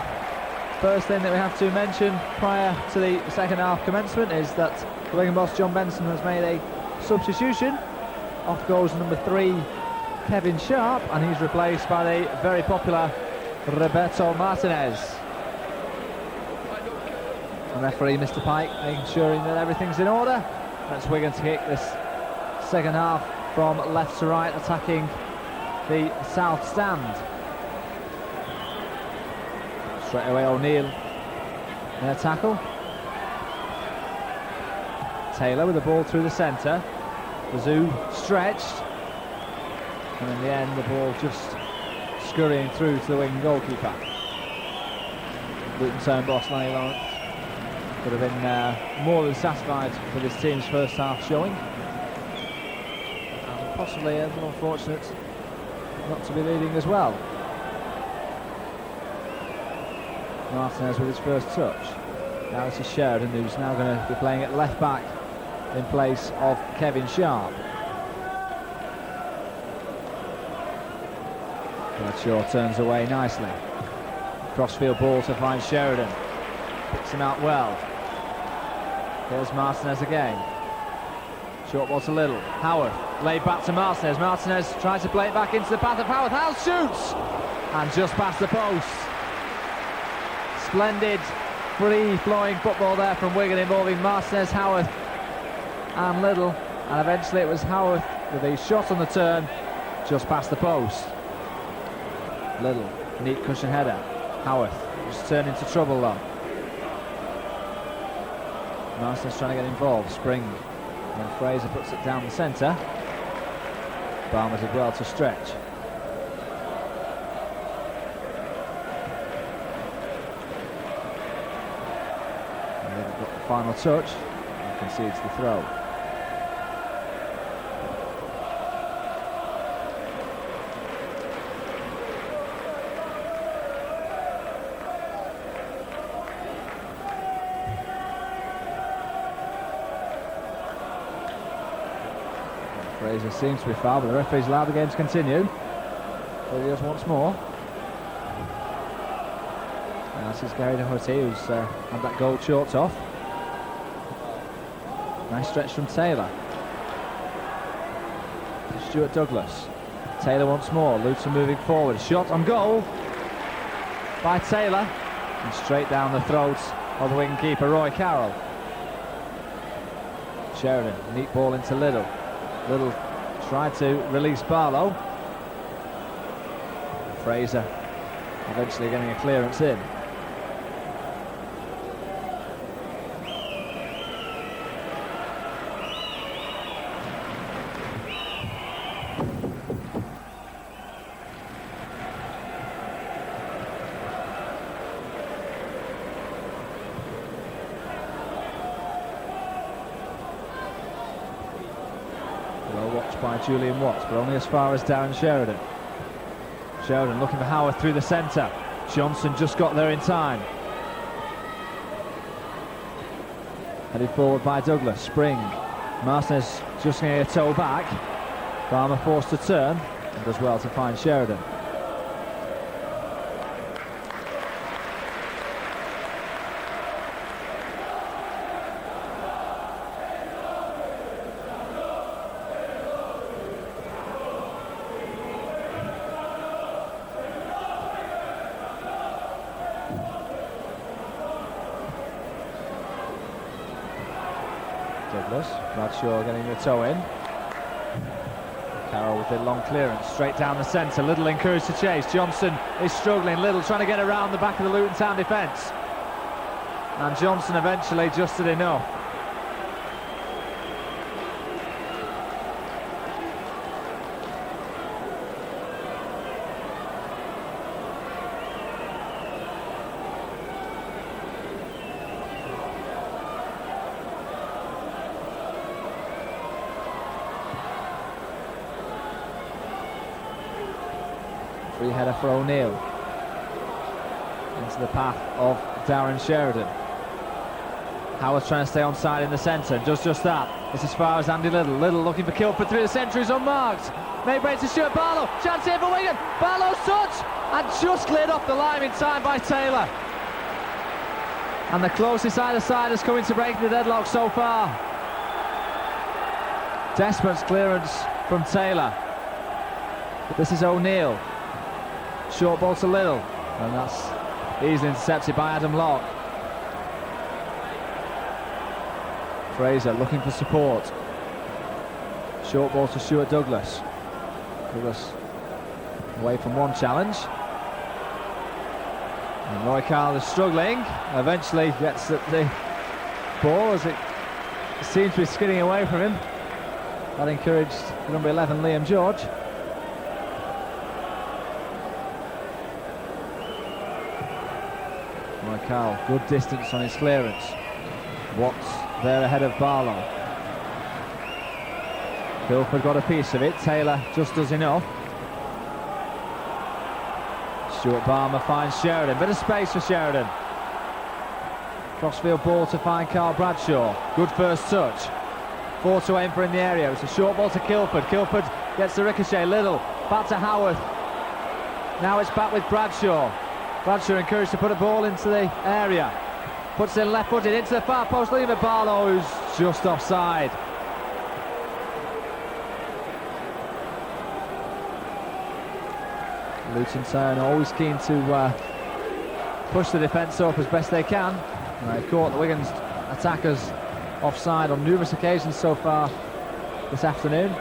first thing that we have to mention prior to the second half commencement is that the Wigan boss John Benson has made a substitution. Off goes number 3 Kevin Sharp, and he's replaced by the very popular Roberto Martinez. And referee Mr Pike making sure that everything's in order. That's Wigan to kick this second half from left to right, attacking the south stand. Straight away O'Neill in a tackle. Taylor with the ball through the centre. The Zoo stretched, and in the end the ball just scurrying through to the wing goalkeeper. Luton Town boss Lanny Lawrence could have been more than satisfied with his team's first half showing, and possibly a little unfortunate not to be leading as well. Martinez with his first touch. Now this is Sheridan, who's now going to be playing at left back in place of Kevin Sharp. Bradshaw turns away nicely. Crossfield ball to find Sheridan. Picks him out well. Here's Martinez again. Short ball to Little. Howard laid back to Martinez. Martinez tries to play it back into the path of Howard. Howard shoots! And just past the post. Splendid free-flowing football there from Wigan involving Martinez, Howarth and Little, and eventually it was Howarth with a shot on the turn just past the post. Little, neat cushion header. Howarth just turned into trouble though. Martinez trying to get involved. Spring, and Fraser puts it down the centre. Balmer did well to stretch. final touch and concedes the throw. Fraser seems to be fouled, but the referee's allowed the game to continue. So he does once more. And this is Gary Doherty, who's had that goal chalked off. Nice stretch from Taylor. Stuart Douglas. Taylor once more. Luton moving forward. Shot on goal by Taylor. And straight down the throat of the Wigan keeper, Roy Carroll. Sheridan, neat ball into Little. Little tried to release Barlow. Fraser eventually getting a clearance in. By Julian Watts, but only as far as Darren Sheridan. Sheridan looking for Howard through the centre. Johnson just got there in time. Headed forward by Douglas. Spring. Martinez just going to get a toe back. Farmer forced to turn and does well to find Sheridan. Douglas, Bradshaw getting the toe in. Carroll with the long clearance, straight down the centre. Little encouraged to chase. Johnson is struggling. Little trying to get around the back of the Luton Town defence. And Johnson eventually just did enough. Free header for O'Neill into the path of Darren Sheridan. Howard's trying to stay onside in the centre, does just that. It's as far as Andy Little. Little looking for Kilford through the centre, is unmarked. Maybe to Stuart Barlow. Chance here for Wigan. Barlow's touch and just cleared off the line in time by Taylor. And the closest either side has come into breaking the deadlock so far. Desperate clearance from Taylor. But this is O'Neill. Short ball to Little, and that's easily intercepted by Adam Locke. Fraser looking for support. Short ball to Stuart Douglas. Douglas away from one challenge. And Roy Carroll is struggling. Eventually gets at the ball as it seems to be skidding away from him. That encouraged number 11 Liam George. Carroll, good distance on his clearance. Watts there ahead of Barlow. Kilford got a piece of it. Taylor just does enough. Stuart Barmer finds Sheridan. Bit of space for Sheridan. Crossfield ball to find Carl Bradshaw. Good first touch. 4 to aim for in the area. It's a short ball to Kilford. Kilford gets the ricochet. Little back to Howard. Now it's back with Bradshaw. Bradshaw encouraged to put a ball into the area. Puts it left-footed into the far post, leaving it Barlow, who's just offside. Luton Town always keen to push the defence up as best they can. They've caught the Wigan's attackers offside on numerous occasions so far this afternoon.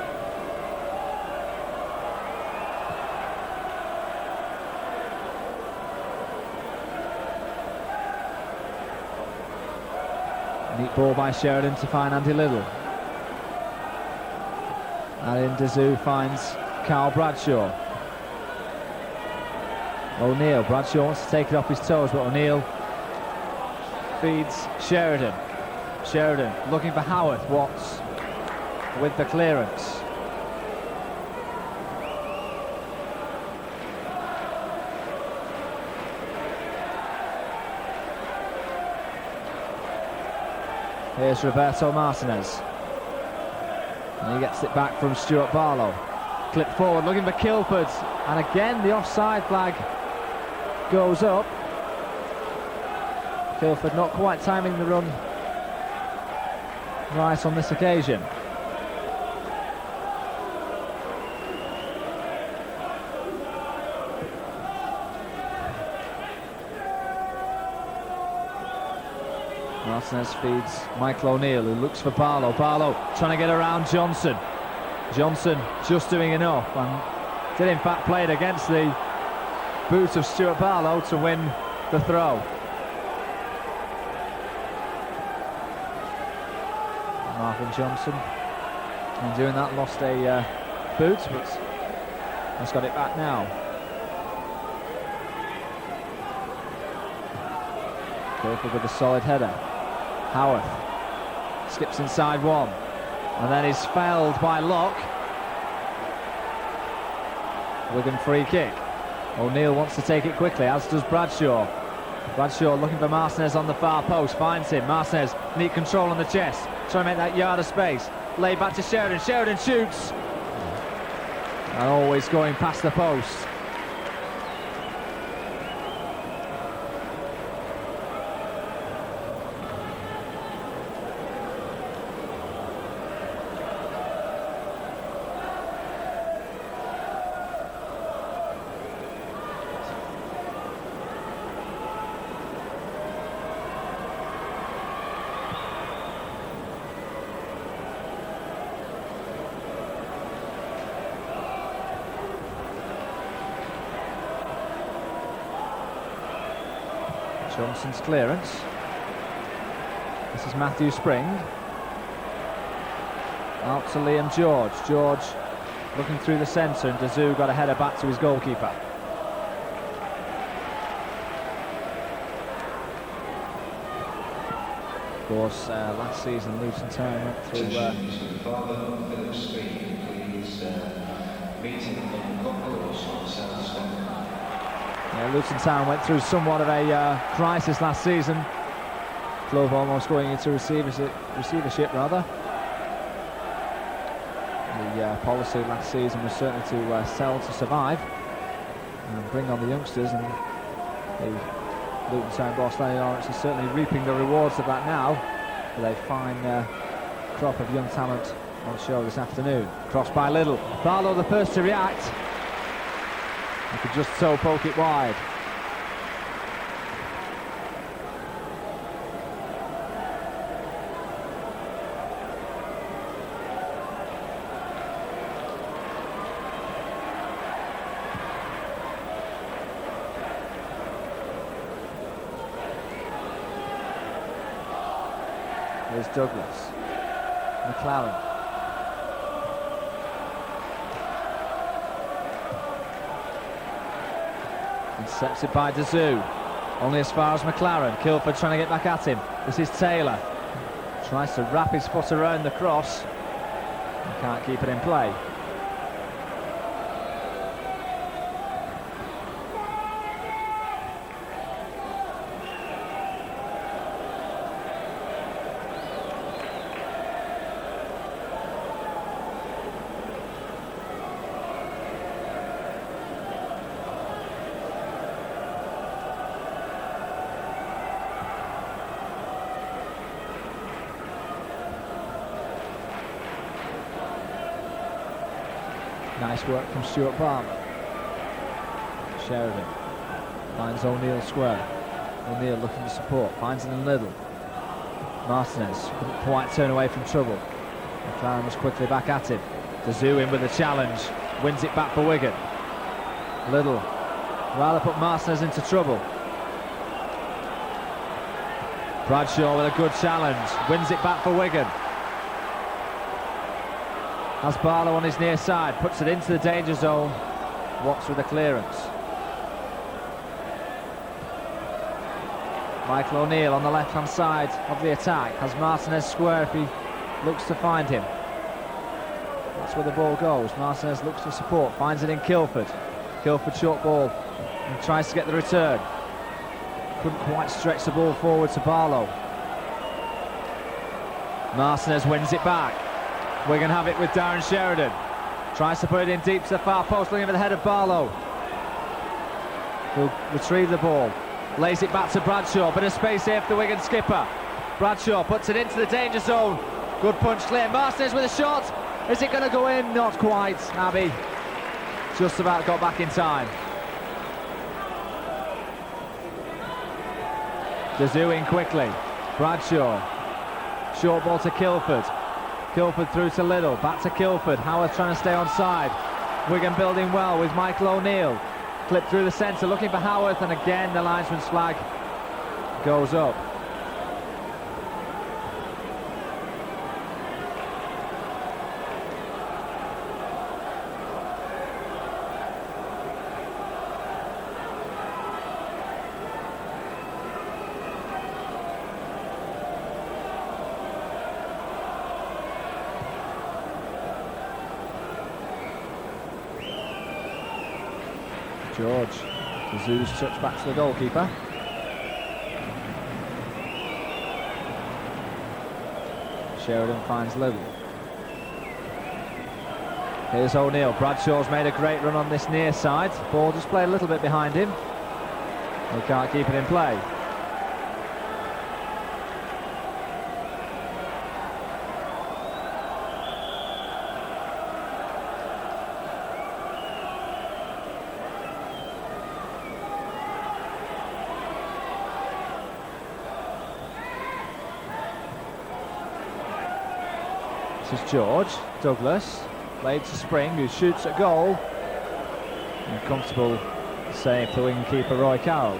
Neat ball by Sheridan to find Andy Little. Alan Dazoo finds Carl Bradshaw. O'Neill. Bradshaw wants to take it off his toes, but O'Neill feeds Sheridan. Sheridan looking for Howarth. Watts with the clearance. Here's Roberto Martinez. And he gets it back from Stuart Barlow. Clip forward, looking for Kilford. And again, the offside flag goes up. Kilford not quite timing the run right on this occasion. Martinez feeds Michael O'Neill, who looks for Barlow. Barlow trying to get around Johnson. Johnson just doing enough and did in fact play it against the boot of Stuart Barlow to win the throw. Marvin Johnson, in doing that, lost a boot, but has got it back now. Kilford with a solid header. Howarth skips inside one, and then is fouled by Locke. Wigan free kick. O'Neill wants to take it quickly, as does Bradshaw. Bradshaw looking for Martinez on the far post, finds him. Martinez, neat control on the chest, trying to make that yard of space. Laid back to Sheridan. Sheridan shoots, and always going past the post. Johnson's clearance. This is Matthew Spring. Out to Liam George. George looking through the centre, and Dazoo got a header back to his goalkeeper. Of course, last season Luton Town went through... Luton Town went through somewhat of a crisis last season. Club almost going into receivership rather. The policy last season was certainly to sell to survive and bring on the youngsters, and the Luton Town boss Lenny Lawrence is certainly reaping the rewards of that now, with a fine crop of young talent on show this afternoon. Cross by Little. Barlow the first to react. He could just so poke it wide. Here's Douglas. McLaren. Intercepted by Dazoo. Only as far as McLaren. Kilford trying to get back at him. This is Taylor. Tries to wrap his foot around the cross. And can't keep it in play. Nice work from Stuart Palmer. Sheridan finds O'Neill square. O'Neill looking to support, finds it in Little. Martinez couldn't quite turn away from trouble. McLaren was quickly back at him. Dazoo in with a challenge, wins it back for Wigan. Little rather put Martinez into trouble. Bradshaw with a good challenge, wins it back for Wigan. Has Barlow on his near side, puts it into the danger zone. Watts with a clearance. Michael O'Neill on the left-hand side of the attack. Has Martinez square if he looks to find him. That's where the ball goes. Martinez looks for support, finds it in Kilford. Kilford short ball and tries to get the return. Couldn't quite stretch the ball forward to Barlow. Martinez wins it back. Wigan have it with Darren Sheridan. Tries to put it in deep to the far post, looking for the head of Barlow. He'll retrieve the ball. Lays it back to Bradshaw. Bit of space here for the Wigan skipper. Bradshaw puts it into the danger zone. Good punch clear. Martinez with a shot. Is it going to go in? Not quite. Abbey just about got back in time. Dazoo in quickly. Bradshaw. Short ball to Kilford. Kilford through to Little. Back to Kilford. Howard trying to stay on side. Wigan building well with Michael O'Neill. Clip through the centre, looking for Howarth, and again the linesman's flag goes up. George, Dazoo's touch back to the goalkeeper. Sheridan finds Little. Here's O'Neill. Bradshaw's made a great run on this near side. Ball just played a little bit behind him. He can't keep it in play. This is George. Douglas played to Spring, who shoots at goal. And comfortable save for Wigan keeper Roy Carroll.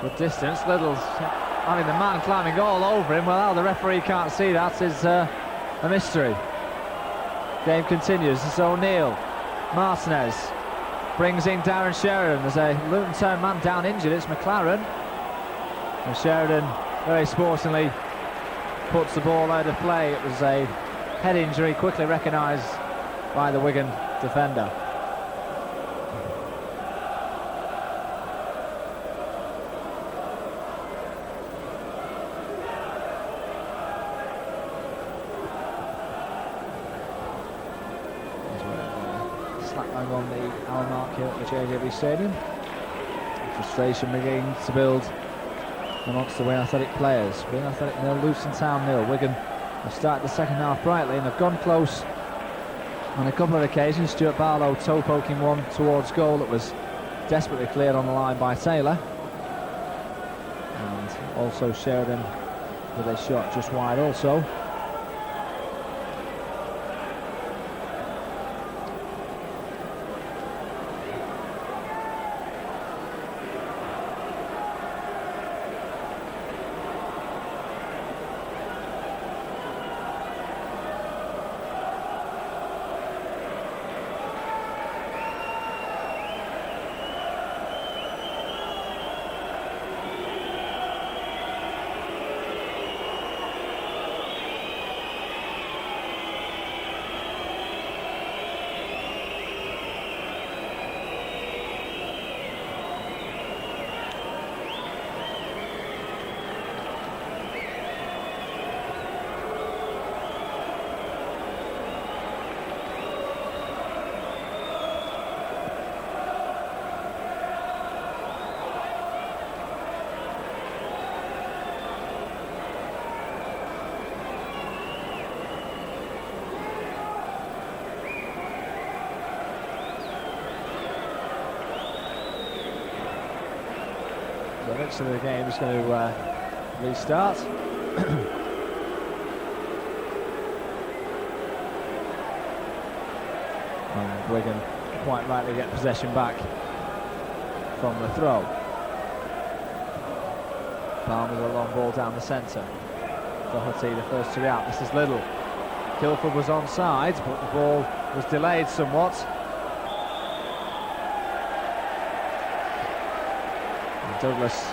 Good distance, Little's having the man climbing all over him. Well, how the referee can't see that is a mystery. Game continues. It's O'Neill. Martinez brings in Darren Sheridan. There's a Luton Town man down injured. It's McLaren. And Sheridan very sportingly puts the ball out of play. It was a head injury, quickly recognised by the Wigan defender. On the hour mark here at the JJB Stadium. Frustration beginning to build amongst the Wigan Athletic players. Wigan Athletic 0, Luton Town 0. Wigan have started the second half brightly and have gone close on a couple of occasions. Stuart Barlow toe poking one towards goal that was desperately cleared on the line by Taylor. And also Sheridan with a shot just wide also. The next of the game is going to restart. And Wigan quite rightly get possession back from the throw. Palm with a long ball down the centre. Doherty the first to react. This is Little. Kilford was onside, but the ball was delayed somewhat. And Douglas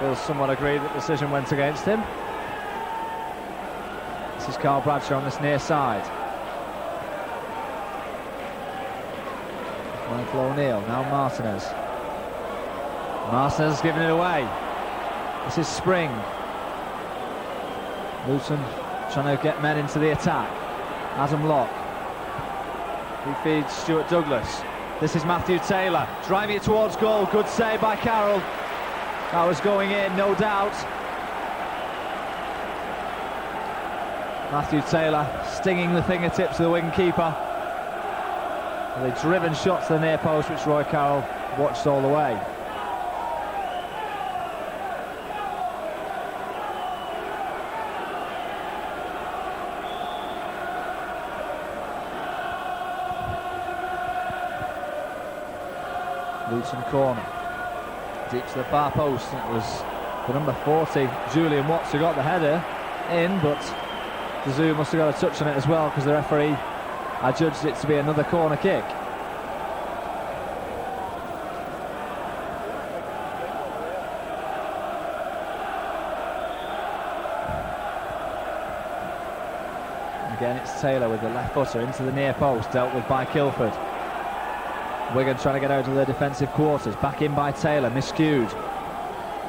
feels somewhat aggrieved that the decision went against him. This is Carl Bradshaw on this near side. Michael O'Neill, now Martinez. Martinez giving it away. This is Spring. Luton trying to get men into the attack. Adam Locke. He feeds Stuart Douglas. This is Matthew Taylor, driving it towards goal. Good save by Carroll. That was going in, no doubt. Matthew Taylor stinging the fingertips of the Wigan keeper. With a driven shot to the near post, which Roy Carroll watched all the way. Luton corner, deep to the far post. It was the number 40, Julian Watts, who got the header in, but Dazoo must have got a touch on it as well, because the referee adjudged it to be another corner kick. Again, it's Taylor with the left footer into the near post, dealt with by Kilford. Wigan trying to get out of their defensive quarters. Back in by Taylor, miscued.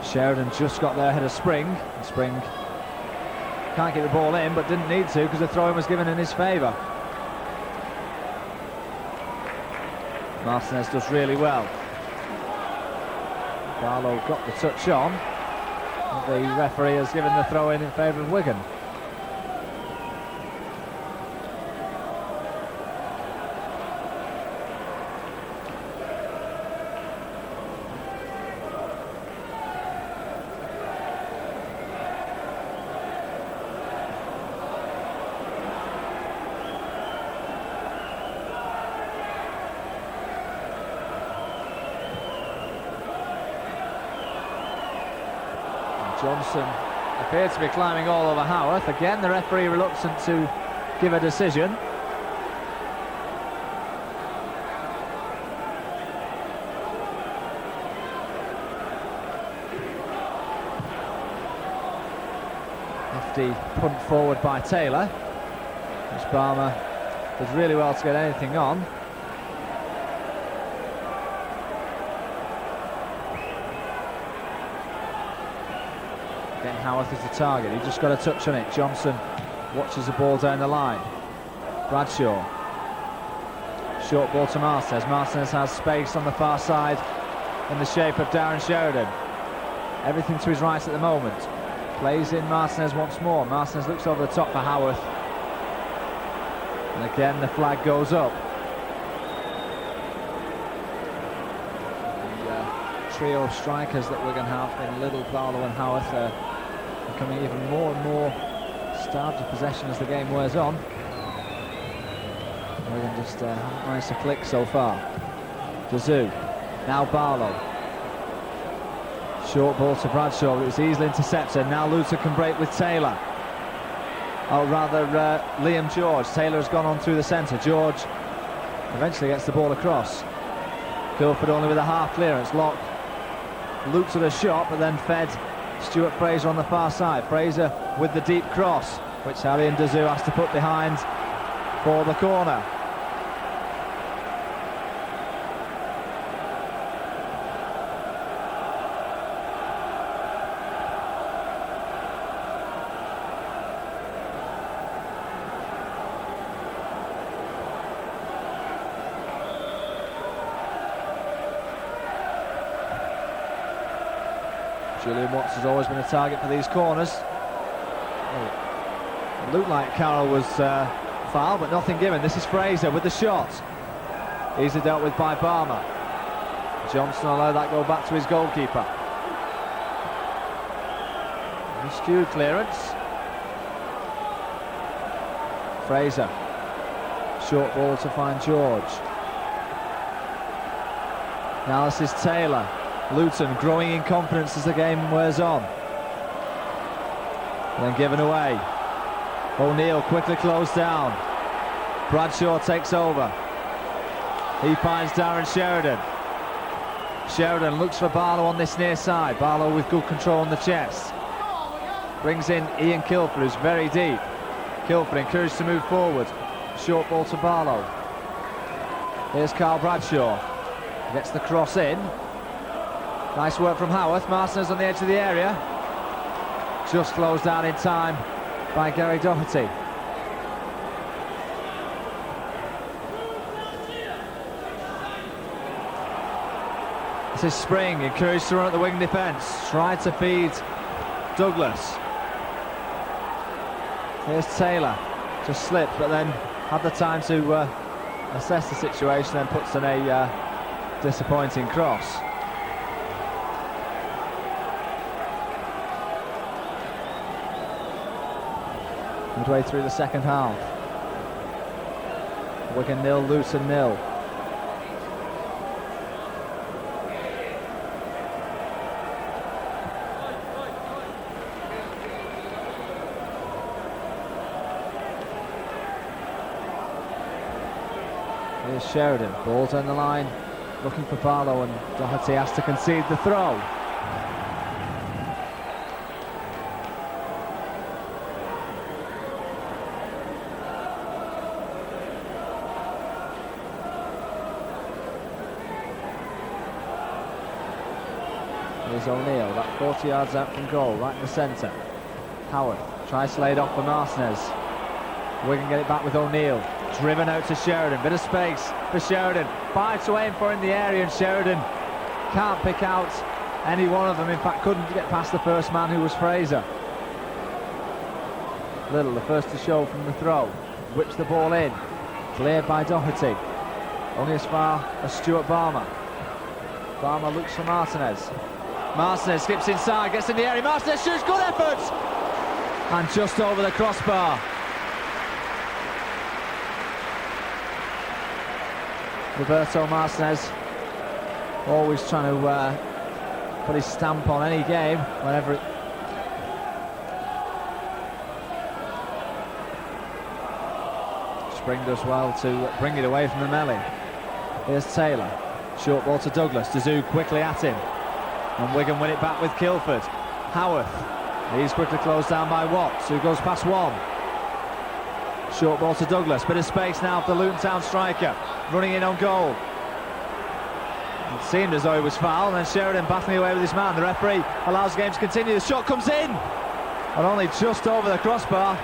Sheridan just got there ahead of Spring. And Spring can't get the ball in, but didn't need to because the throw-in was given in his favour. Martinez does really well. Barlow got the touch on. The referee has given the throw-in in favour of Wigan. Johnson appeared to be climbing all over Howarth. Again, the referee reluctant to give a decision. Hefty punt forward by Taylor, which Barmer does really well to get anything on. Howarth is the target. He just got a touch on it. Johnson watches the ball down the line. Bradshaw. Short ball to Martinez. Martinez has space on the far side in the shape of Darren Sheridan. Everything to his right at the moment. Plays in Martinez once more. Martinez looks over the top for Howarth. And again the flag goes up. The trio of strikers that we're going to have in Little, Barlow and Howarth becoming even more and more starved of possession as the game wears on. Wigan just haven't managed to click so far. Dazoo, now Barlow. Short ball to Bradshaw, it was easily intercepted. Now Luton can break with Taylor. Oh, rather Liam George. Taylor has gone on through the centre. George eventually gets the ball across. Guildford only with a half clearance. Locke looked at a shot, but then fed Stuart Fraser on the far side. Fraser with the deep cross, which Harry and Dazoo has to put behind for the corner. Julian Watts has always been a target for these corners. It looked like Carroll was foul, but nothing given. This is Fraser with the shot. Easily dealt with by Barmer. Johnson will allow that go back to his goalkeeper. Skewed clearance. Fraser. Short ball to find George. Now this is Taylor. Luton growing in confidence as the game wears on. Then given away. O'Neill quickly closed down. Bradshaw takes over. He finds Darren Sheridan. Sheridan looks for Barlow on this near side. Barlow with good control on the chest. Brings in Ian Kilford, who's very deep. Kilford encouraged to move forward. Short ball to Barlow. Here's Carl Bradshaw. Gets the cross in. Nice work from Howarth. Martinez on the edge of the area. Just closed down in time by Gary Doherty. This is Spring, encouraged to run at the Wigan defence. Tried to feed Douglas. Here's Taylor. Just slipped, but then had the time to assess the situation, then puts in a disappointing cross. Midway through the second half. Wigan 0, Luton 0. Here's Sheridan, ball down the line, looking for Barlow, and Doherty has to concede the throw. Here's O'Neill, that 40 yards out from goal, right in the centre. Howard tries to lay it off for Martinez. Wigan get it back with O'Neill. Driven out to Sheridan, bit of space for Sheridan. 5 to aim for in the area, and Sheridan can't pick out any one of them. In fact, couldn't get past the first man, who was Fraser. Little, the first to show from the throw. Whips the ball in. Cleared by Doherty. Only as far as Stuart Barmer. Barmer looks for Martinez. Martinez skips inside, gets in the area. Martinez shoots, good effort! And just over the crossbar. Roberto Martinez, always trying to put his stamp on any game whenever it... Spring does well to bring it away from the melee. Here's Taylor, short ball to Douglas. Dazoo quickly at him, and Wigan win it back with Kilford. Howarth, he's quickly closed down by Watts, who goes past one. Short ball to Douglas, bit of space now for the Luton Town striker, running in on goal. It seemed as though he was fouled, and then Sheridan battling away with his man. The referee allows the game to continue. The shot comes in, and only just over the crossbar.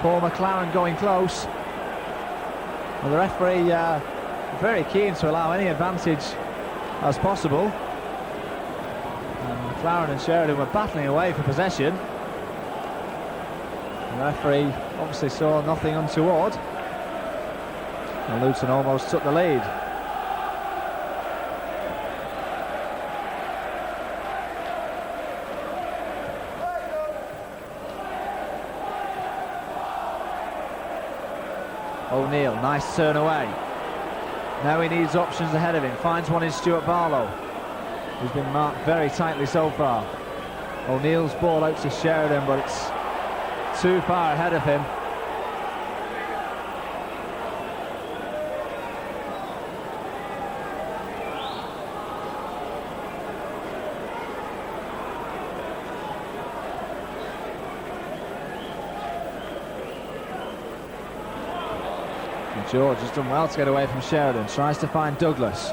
Paul McLaren going close. Well, the referee very keen to allow any advantage as possible. And McLaren and Sheridan were battling away for possession. The referee obviously saw nothing untoward, and Luton almost took the lead. O'Neill, nice turn away. Now he needs options ahead of him. Finds one in Stuart Barlow, who's been marked very tightly so far. O'Neill's ball out to Sheridan, but it's too far ahead of him. And George has done well to get away from Sheridan. Tries to find Douglas.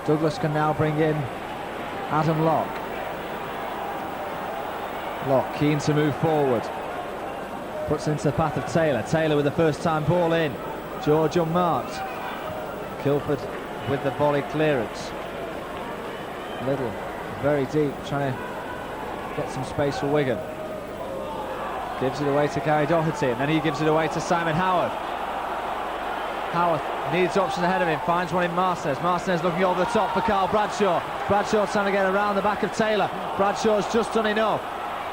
Douglas can now bring in Adam Locke. Locke keen to move forward. Puts into the path of Taylor. Taylor with the first time ball in. George unmarked. Kilford with the volley clearance. Little, very deep, trying to get some space for Wigan. Gives it away to Gary Doherty, and then he gives it away to Simon Howarth. Howarth needs options ahead of him, finds one in Martinez. Martinez looking over the top for Carl Bradshaw. Bradshaw trying to get around the back of Taylor. Bradshaw's just done enough.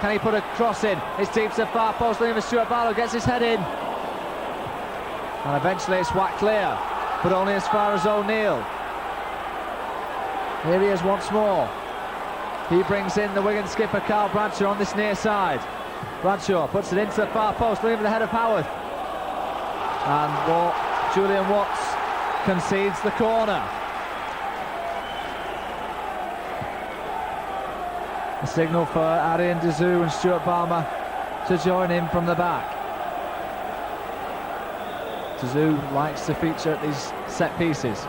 Can he put a cross in? It's deep to the far post, looking for Stuart Barlow, gets his head in. And eventually it's whacked clear. but only as far as O'Neill. Here he is once more. He brings in the Wigan skipper Carl Bradshaw on this near side. Bradshaw puts it into the far post, looking for the head of Howard. And Julian Watts concedes the corner. A signal for Arian Dazou and Stuart Balmer to join in from the back. Dazou likes to feature at these set pieces.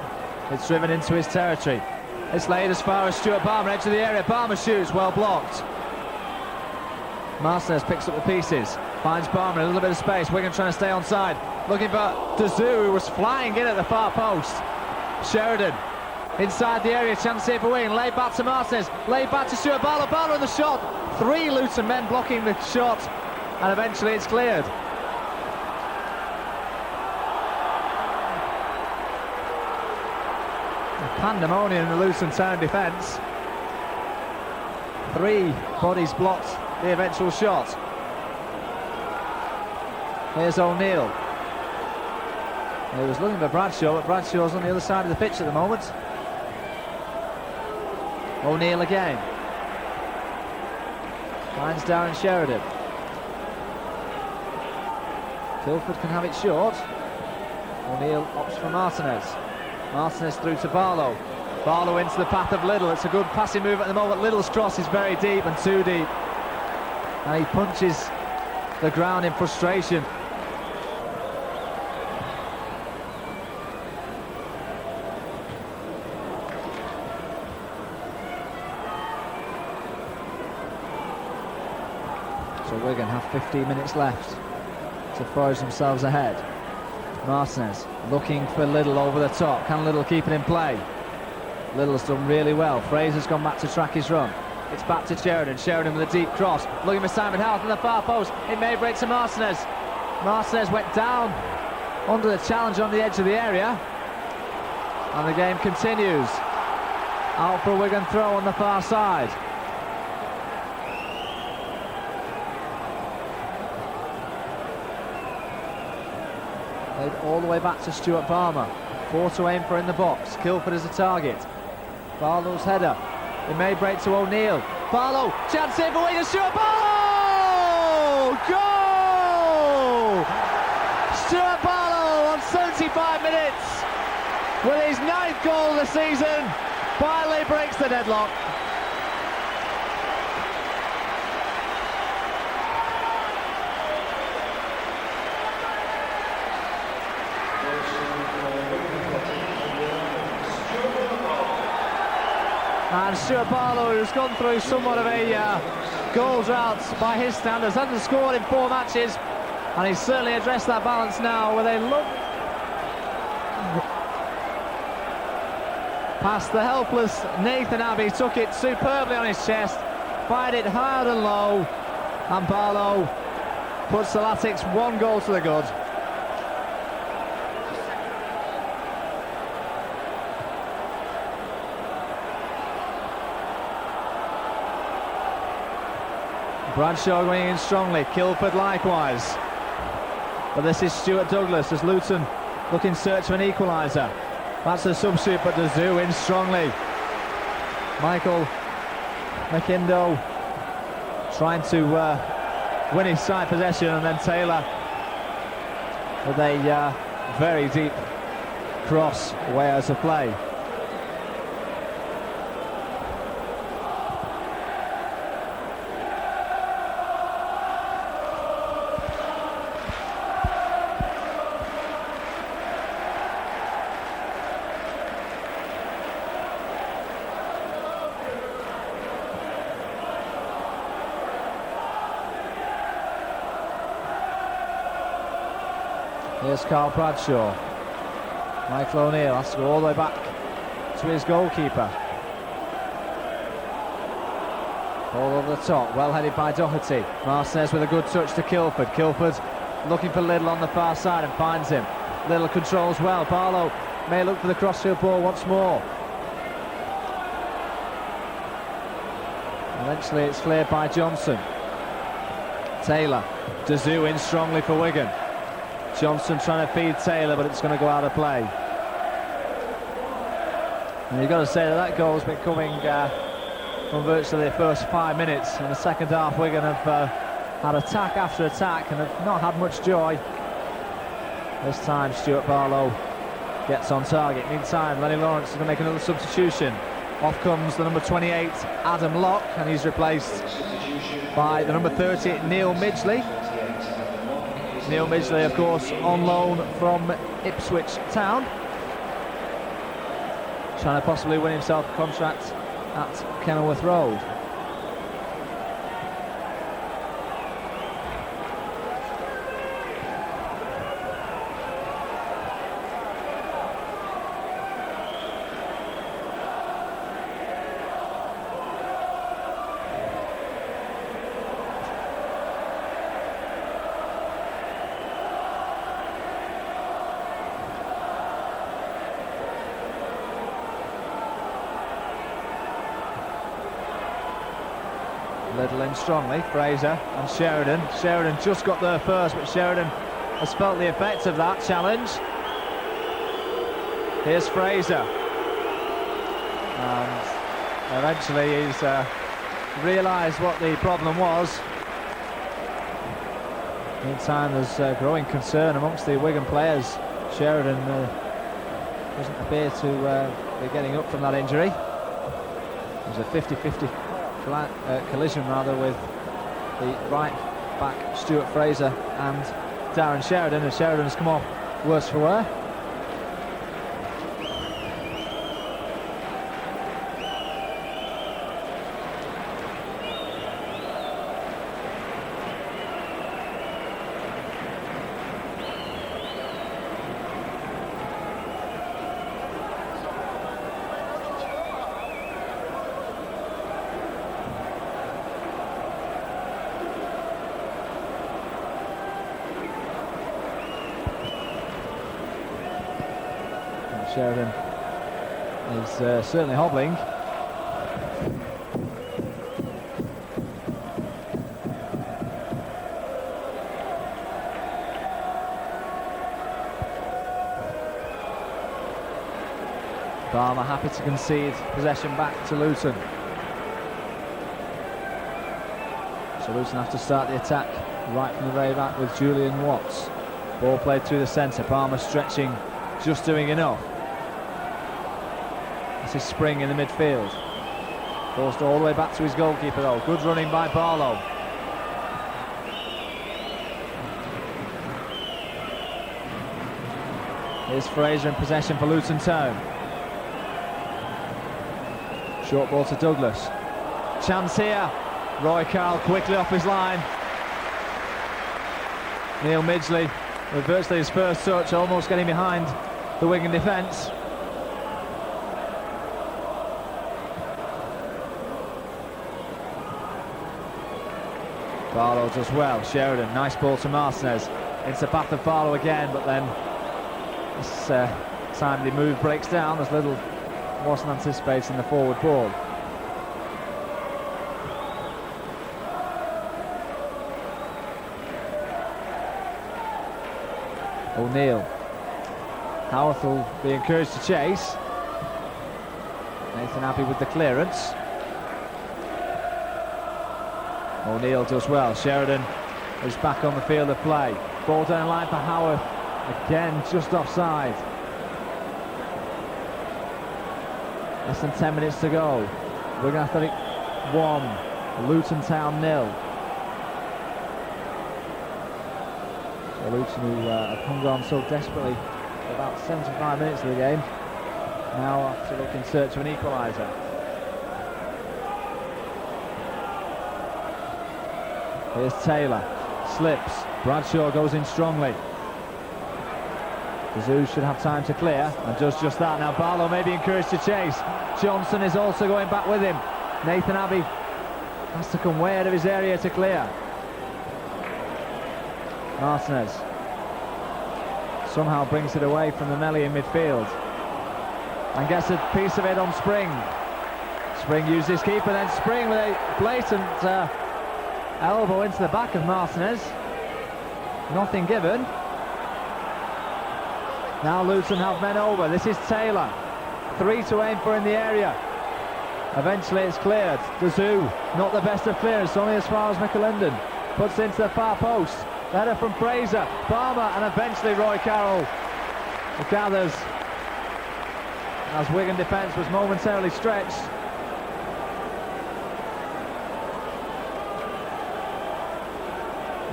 It's driven into his territory. It's laid as far as Stuart Balmer, edge of the area. Balmer shoots, well blocked. Martinez picks up the pieces, finds Balmer in a little bit of space. Wigan trying to stay onside, looking for Dazou, who was flying in at the far post. Sheridan inside the area, chance here for Wigan. Laid back to Martinez, laid back to Stuart Balmer. Balmer in the shot. 3 Luton men blocking the shot, and eventually it's cleared. Pandemonium in the Luton Town defence. 3 bodies blocked the eventual shot. Here's O'Neill. He was looking for Bradshaw, but Bradshaw's on the other side of the pitch at the moment. O'Neill again. Finds Darren Sheridan. Kilford can have it short. O'Neill opts for Martinez. Martinez through to Barlow. Barlow into the path of Liddell. It's a good passing move at the moment. Liddell's cross is very deep and too deep. And he punches the ground in frustration. So Wigan have 15 minutes left to forge themselves ahead. Martinez looking for Liddell over the top. Can Liddell keep it in play? Liddell's done really well. Fraser's gone back to track his run. It's back to Sheridan. Sheridan with a deep cross. Looking for Simon Howard in the far post. It may break to Martinez. Martinez went down under the challenge on the edge of the area. And the game continues. Out for a Wigan throw on the far side. Played all the way back to Stuart Balmer. 4 to aim for in the box. Kilford as a target. Barlow's header. It may break to O'Neill. Barlow, chance here for Wigan. Stuart Barlow! Goal! Stuart Barlow on 75 minutes with his 9th goal of the season. Finally breaks the deadlock. And Stuart Barlow, who's gone through somewhat of a goal drought by his standards, hasn't scored in 4 matches, and he's certainly addressed that balance now with a look past the helpless Nathan Abbey. Took it superbly on his chest, fired it hard and low, and Barlow puts the Latics 1 goal to the good. Bradshaw going in strongly, Kilford likewise. But this is Stuart Douglas as Luton look in search of an equaliser. That's a substitute, but Dazou in strongly. Michael McIndoe trying to win his side possession, and then Taylor with a very deep cross way out of play. Here's Carl Bradshaw. Michael O'Neill has to go all the way back to his goalkeeper. Ball over the top, well headed by Doherty. Martinez with a good touch to Kilford. Kilford looking for Liddell on the far side and finds him. Liddell controls well. Barlow may look for the crossfield ball once more. Eventually it's cleared by Johnson. Taylor. Dazou in strongly for Wigan. Johnson trying to feed Taylor, but it's going to go out of play. And you've got to say that goal's been coming from virtually the first 5 minutes. In the second half, Wigan have had attack after attack and have not had much joy. This time, Stuart Barlow gets on target. Meantime, Lenny Lawrence is going to make another substitution. Off comes the number 28, Adam Locke, and he's replaced by the number 30, Neil Midgley. Neil Midgley, of course, on loan from Ipswich Town, trying to possibly win himself a contract at Kenilworth Road. Little in strongly, Fraser and Sheridan. Sheridan just got there first, but Sheridan has felt the effects of that challenge. Here's Fraser. And eventually he's realised what the problem was. Meantime, there's growing concern amongst the Wigan players. Sheridan doesn't appear to be getting up from that injury. There's a 50-50 collision with the right back Stuart Fraser and Darren Sheridan, and Sheridan has come off worse for wear. Sheridan is certainly hobbling. Barmer happy to concede possession back to Luton. So Luton have to start the attack right from the very back with Julian Watts. Ball played through the centre, Barmer stretching, just doing enough. This is Spring in the midfield. Forced all the way back to his goalkeeper though. Good running by Barlow. Here's Fraser in possession for Luton Town. Short ball to Douglas. Chance here. Roy Carl quickly off his line. Neil Midgley with virtually his first touch, almost getting behind the Wigan defence. Barlow does well. Sheridan, nice ball to Martinez. Into the path of Barlow again, but then this timely move breaks down as Little wasn't anticipating the forward ball. O'Neill. Howarth will be encouraged to chase. Nathan Abbey with the clearance. O'Neill does well. Sheridan is back on the field of play. Ball down the line for Howarth. Again, just offside. Less than 10 minutes to go. Wigan Athletic 1, Luton Town 0. So Luton, who have hung on so desperately for about 75 minutes of the game, now have to look in search of an equaliser. Here's Taylor, slips, Bradshaw goes in strongly. The Zoo should have time to clear, and does just that. Now Barlow may be encouraged to chase. Johnson is also going back with him. Nathan Abbey has to come way out of his area to clear. Martinez somehow brings it away from the melee in midfield and gets a piece of it on Spring. Spring uses his keeper, then Spring with a blatant elbow into the back of Martinez. Nothing given. Now Luton have men over. This is Taylor. 3 to aim for in the area. Eventually it's cleared. Dazoo, not the best of clearance, only as far as McAlinden. Puts into the far post. The header from Fraser, Palmer, and eventually Roy Carroll gathers as Wigan defence was momentarily stretched.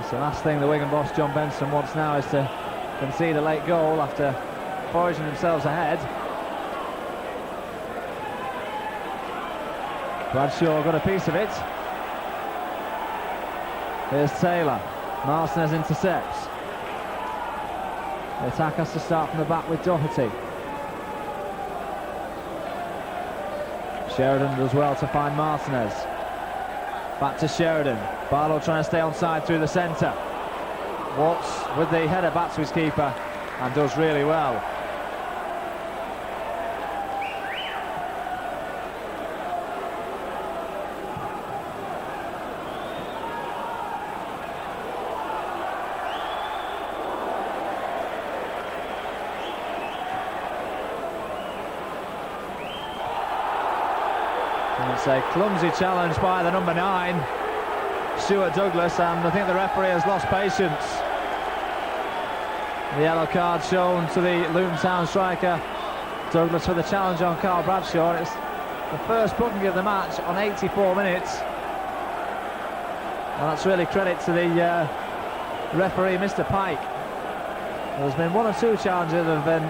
It's the last thing the Wigan boss John Benson wants now is to concede a late goal after foraging themselves ahead. Bradshaw got a piece of it. Here's Taylor. Martinez intercepts. The attack has to start from the back with Doherty. Sheridan does well to find Martinez. Back to Sheridan. Barlow trying to stay onside through the centre. Watts with the header back to his keeper and does really well. It's a clumsy challenge by the number 9, Stuart Douglas, and I think the referee has lost patience. The yellow card shown to the Luton Town striker Douglas for the challenge on Carl Bradshaw. It's the first booking of the match on 84 minutes, and that's really credit to the referee, Mr. Pike. There's been 1 or 2 challenges that have been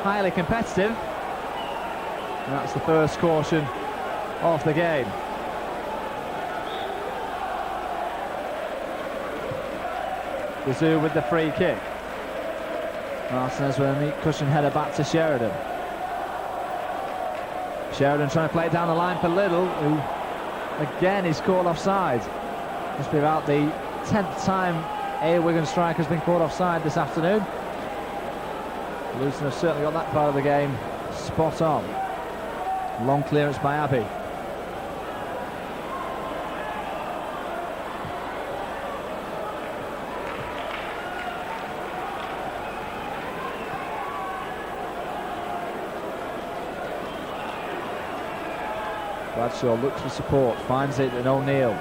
highly competitive, and that's the first caution of the game. Gazoo with the free kick. Martinez with a neat cushion header back to Sheridan. Sheridan trying to play it down the line for Little, who again is caught offside. Must be about the 10th time a Wigan striker has been caught offside this afternoon. Luton have certainly got that part of the game spot on. Long clearance by Abbey. Bradshaw looks for support, finds it in O'Neill.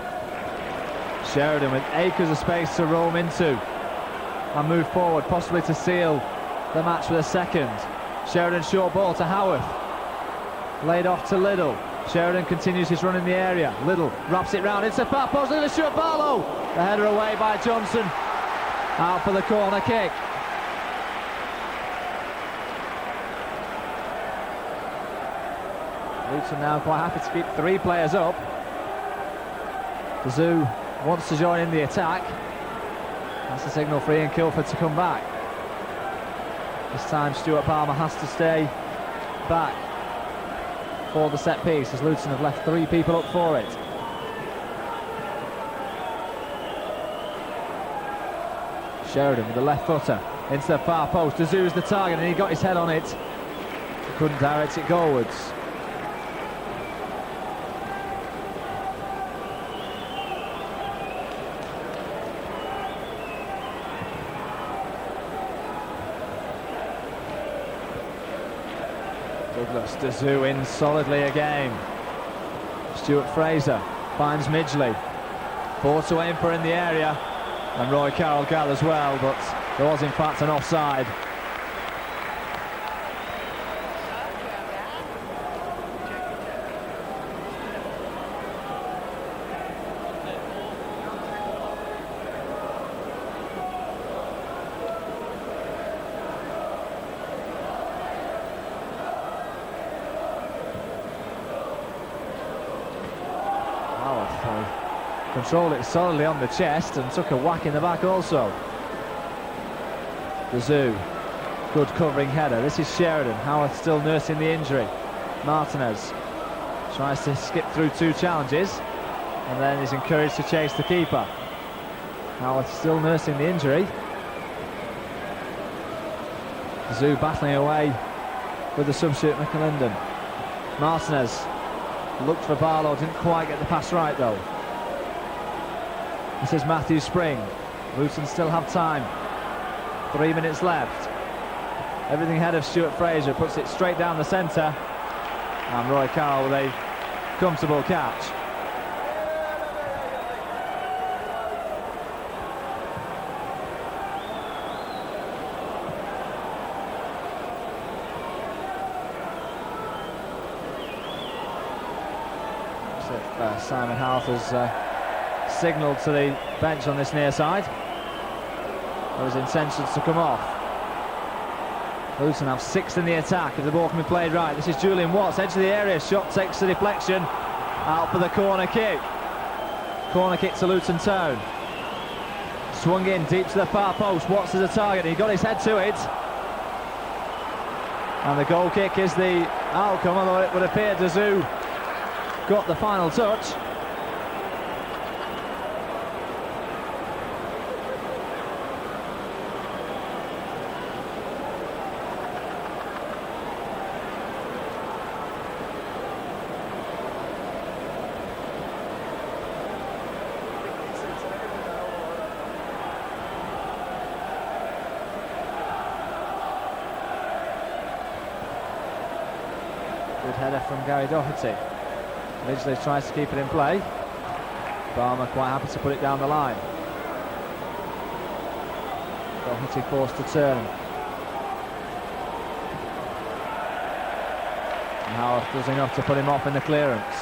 Sheridan with acres of space to roam into and move forward, possibly to seal the match with a second. Sheridan short ball to Howarth. Laid off to Liddell. Sheridan continues his run in the area. Liddell wraps it round. It's a far post and a shot. Barlow. The header away by Johnson. Out for the corner kick. Luton now quite happy to keep 3 players up. The Zoo wants to join in the attack. That's the signal for Ian Kilford to come back. This time Stuart Palmer has to stay back for the set piece, as Luton have left 3 people up for it. Sheridan with the left footer into the far post. Dazoo's the target and he got his head on it. Couldn't direct it goalwards. Douglas, Dazoo in solidly again. Stuart Fraser finds Midgley. 4 to aim for in the area, and Roy Carroll gathers well, but there was in fact an offside. Controlled it solidly on the chest and took a whack in the back also. The Zoo, good covering header. This is Sheridan. Howarth still nursing the injury. Martinez tries to skip through 2 challenges and then is encouraged to chase the keeper. Howarth still nursing the injury. The Zoo battling away with the substitute McAlinden. Martinez looked for Barlow, didn't quite get the pass right though. This is Matthew Spring. Luton still have time. 3 minutes left. Everything ahead of Stuart Fraser, puts it straight down the centre. And Roy Carroll with a comfortable catch. Simon Houth has signalled to the bench on this near side for his intentions to come off. Luton have 6 in the attack if the ball can be played right. This is Julian Watts, edge of the area, shot takes the deflection, out for the corner kick. Corner kick to Luton Town. Swung in deep to the far post, Watts is a target, he got his head to it. And the goal kick is the outcome, although it would appear Dazoo got the final touch. Good header from Gary Doherty. Midgley tries to keep it in play. Barmer quite happy to put it down the line. Doherty forced to turn. And Howard does enough to put him off in the clearance.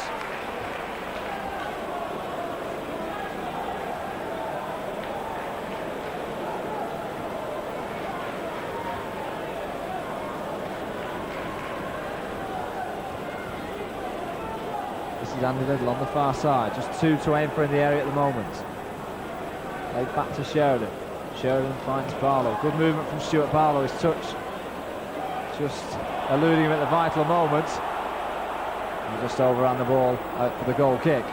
Andy Little on the far side, just 2 to aim for in the area at the moment. Played back to Sheridan. Sheridan finds Barlow. Good movement from Stuart Barlow. His touch just eluding him at the vital moment. And just overran the ball out for the goal kick.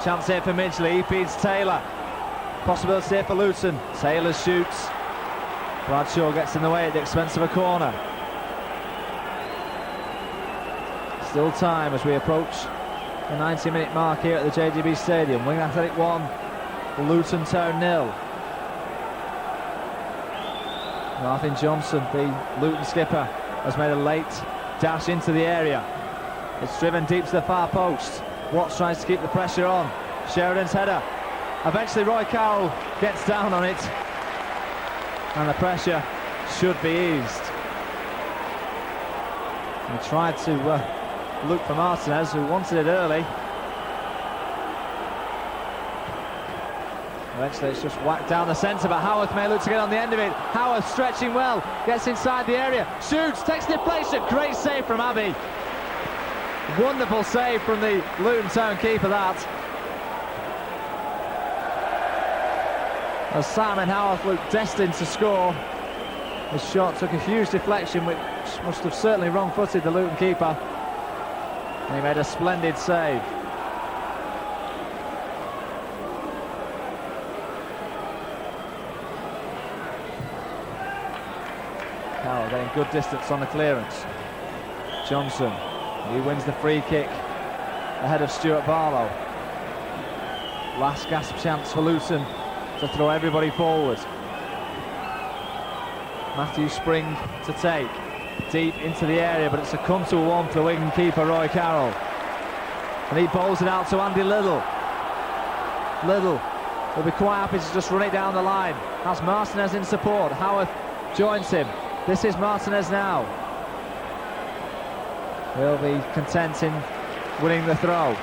Chance here for Midgley. He feeds Taylor. Possibility here for Luton. Taylor shoots. Bradshaw gets in the way at the expense of a corner. Still time as we approach the 90-minute mark here at the JJB Stadium. Wigan Athletic 1, Luton Town 0. Martin Johnson, the Luton skipper, has made a late dash into the area. It's driven deep to the far post. Watts tries to keep the pressure on. Sheridan's header. Eventually Roy Carroll gets down on it. And the pressure should be eased. He tried to look for Martinez, who wanted it early. Eventually it's just whacked down the centre, but Howarth may look to get on the end of it. Howarth stretching well, gets inside the area, shoots, takes deflection. Great save from Abbey. Wonderful save from the Luton Town keeper, that. As Simon Howarth looked destined to score, his shot took a huge deflection, which must have certainly wrong-footed the Luton keeper. And he made a splendid save. Carroll getting good distance on the clearance. Johnson, he wins the free kick ahead of Stuart Barlow. Last gasp chance for Luton to throw everybody forward. Matthew Spring to take. Deep into the area, but it's a comfortable one for the Wigan keeper Roy Carroll. And he bowls it out to Andy Little. Little will be quite happy to just run it down the line. That's Martinez in support. Howarth joins him. This is Martinez now. He'll be content in winning the throw.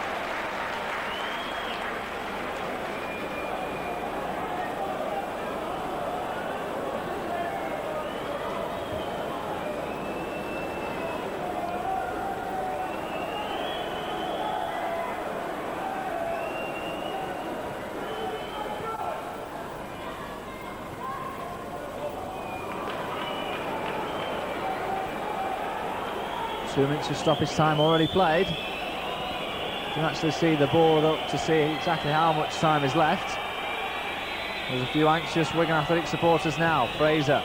Two minutes of stoppage time already played. You can actually see the board up to see exactly how much time is left. There's a few anxious Wigan Athletic supporters now. Fraser,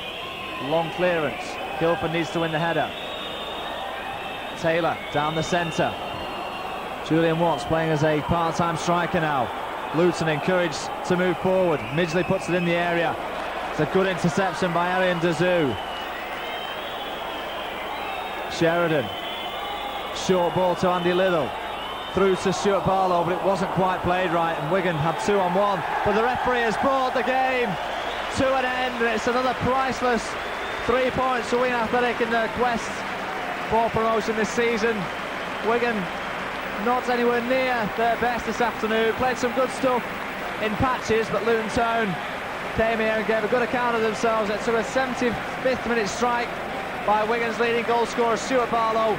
long clearance. Kilford needs to win the header. Taylor down the centre. Julian Watts playing as a part-time striker now. Luton encouraged to move forward. Midgley puts it in the area. It's a good interception by Arian Dazoo. Sheridan Short ball to Andy Little. Through to Stuart Barlow, but it wasn't quite played right, and Wigan had 2-on-1. But the referee has brought the game to an end, and it's another priceless 3 points for Wigan Athletic in their quest for promotion this season. Wigan not anywhere near their best this afternoon. Played some good stuff in patches, but Luton Town came here and gave a good account of themselves. It took a 75th minute strike by Wigan's leading goal scorer Stuart Barlow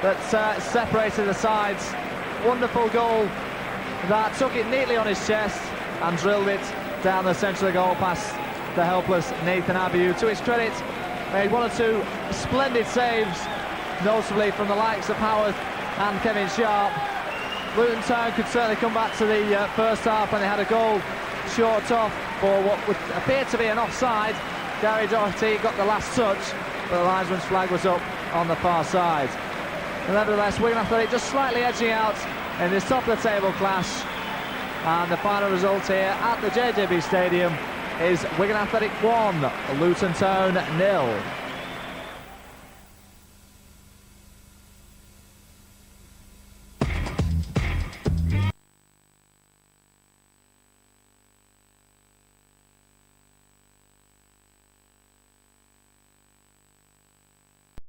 that separated the sides. Wonderful goal that took it neatly on his chest and drilled it down the centre of the goal past the helpless Nathan Abiu. To his credit, made 1 or 2 splendid saves, notably from the likes of Howard and Kevin Sharp. Luton Town could certainly come back to the first half when they had a goal short off for what would appear to be an offside. Gary Doherty got the last touch, but the linesman's flag was up on the far side. Nevertheless, Wigan Athletic just slightly edging out in this top of the table clash, and the final result here at the JJB Stadium is Wigan Athletic 1, Luton Town 0.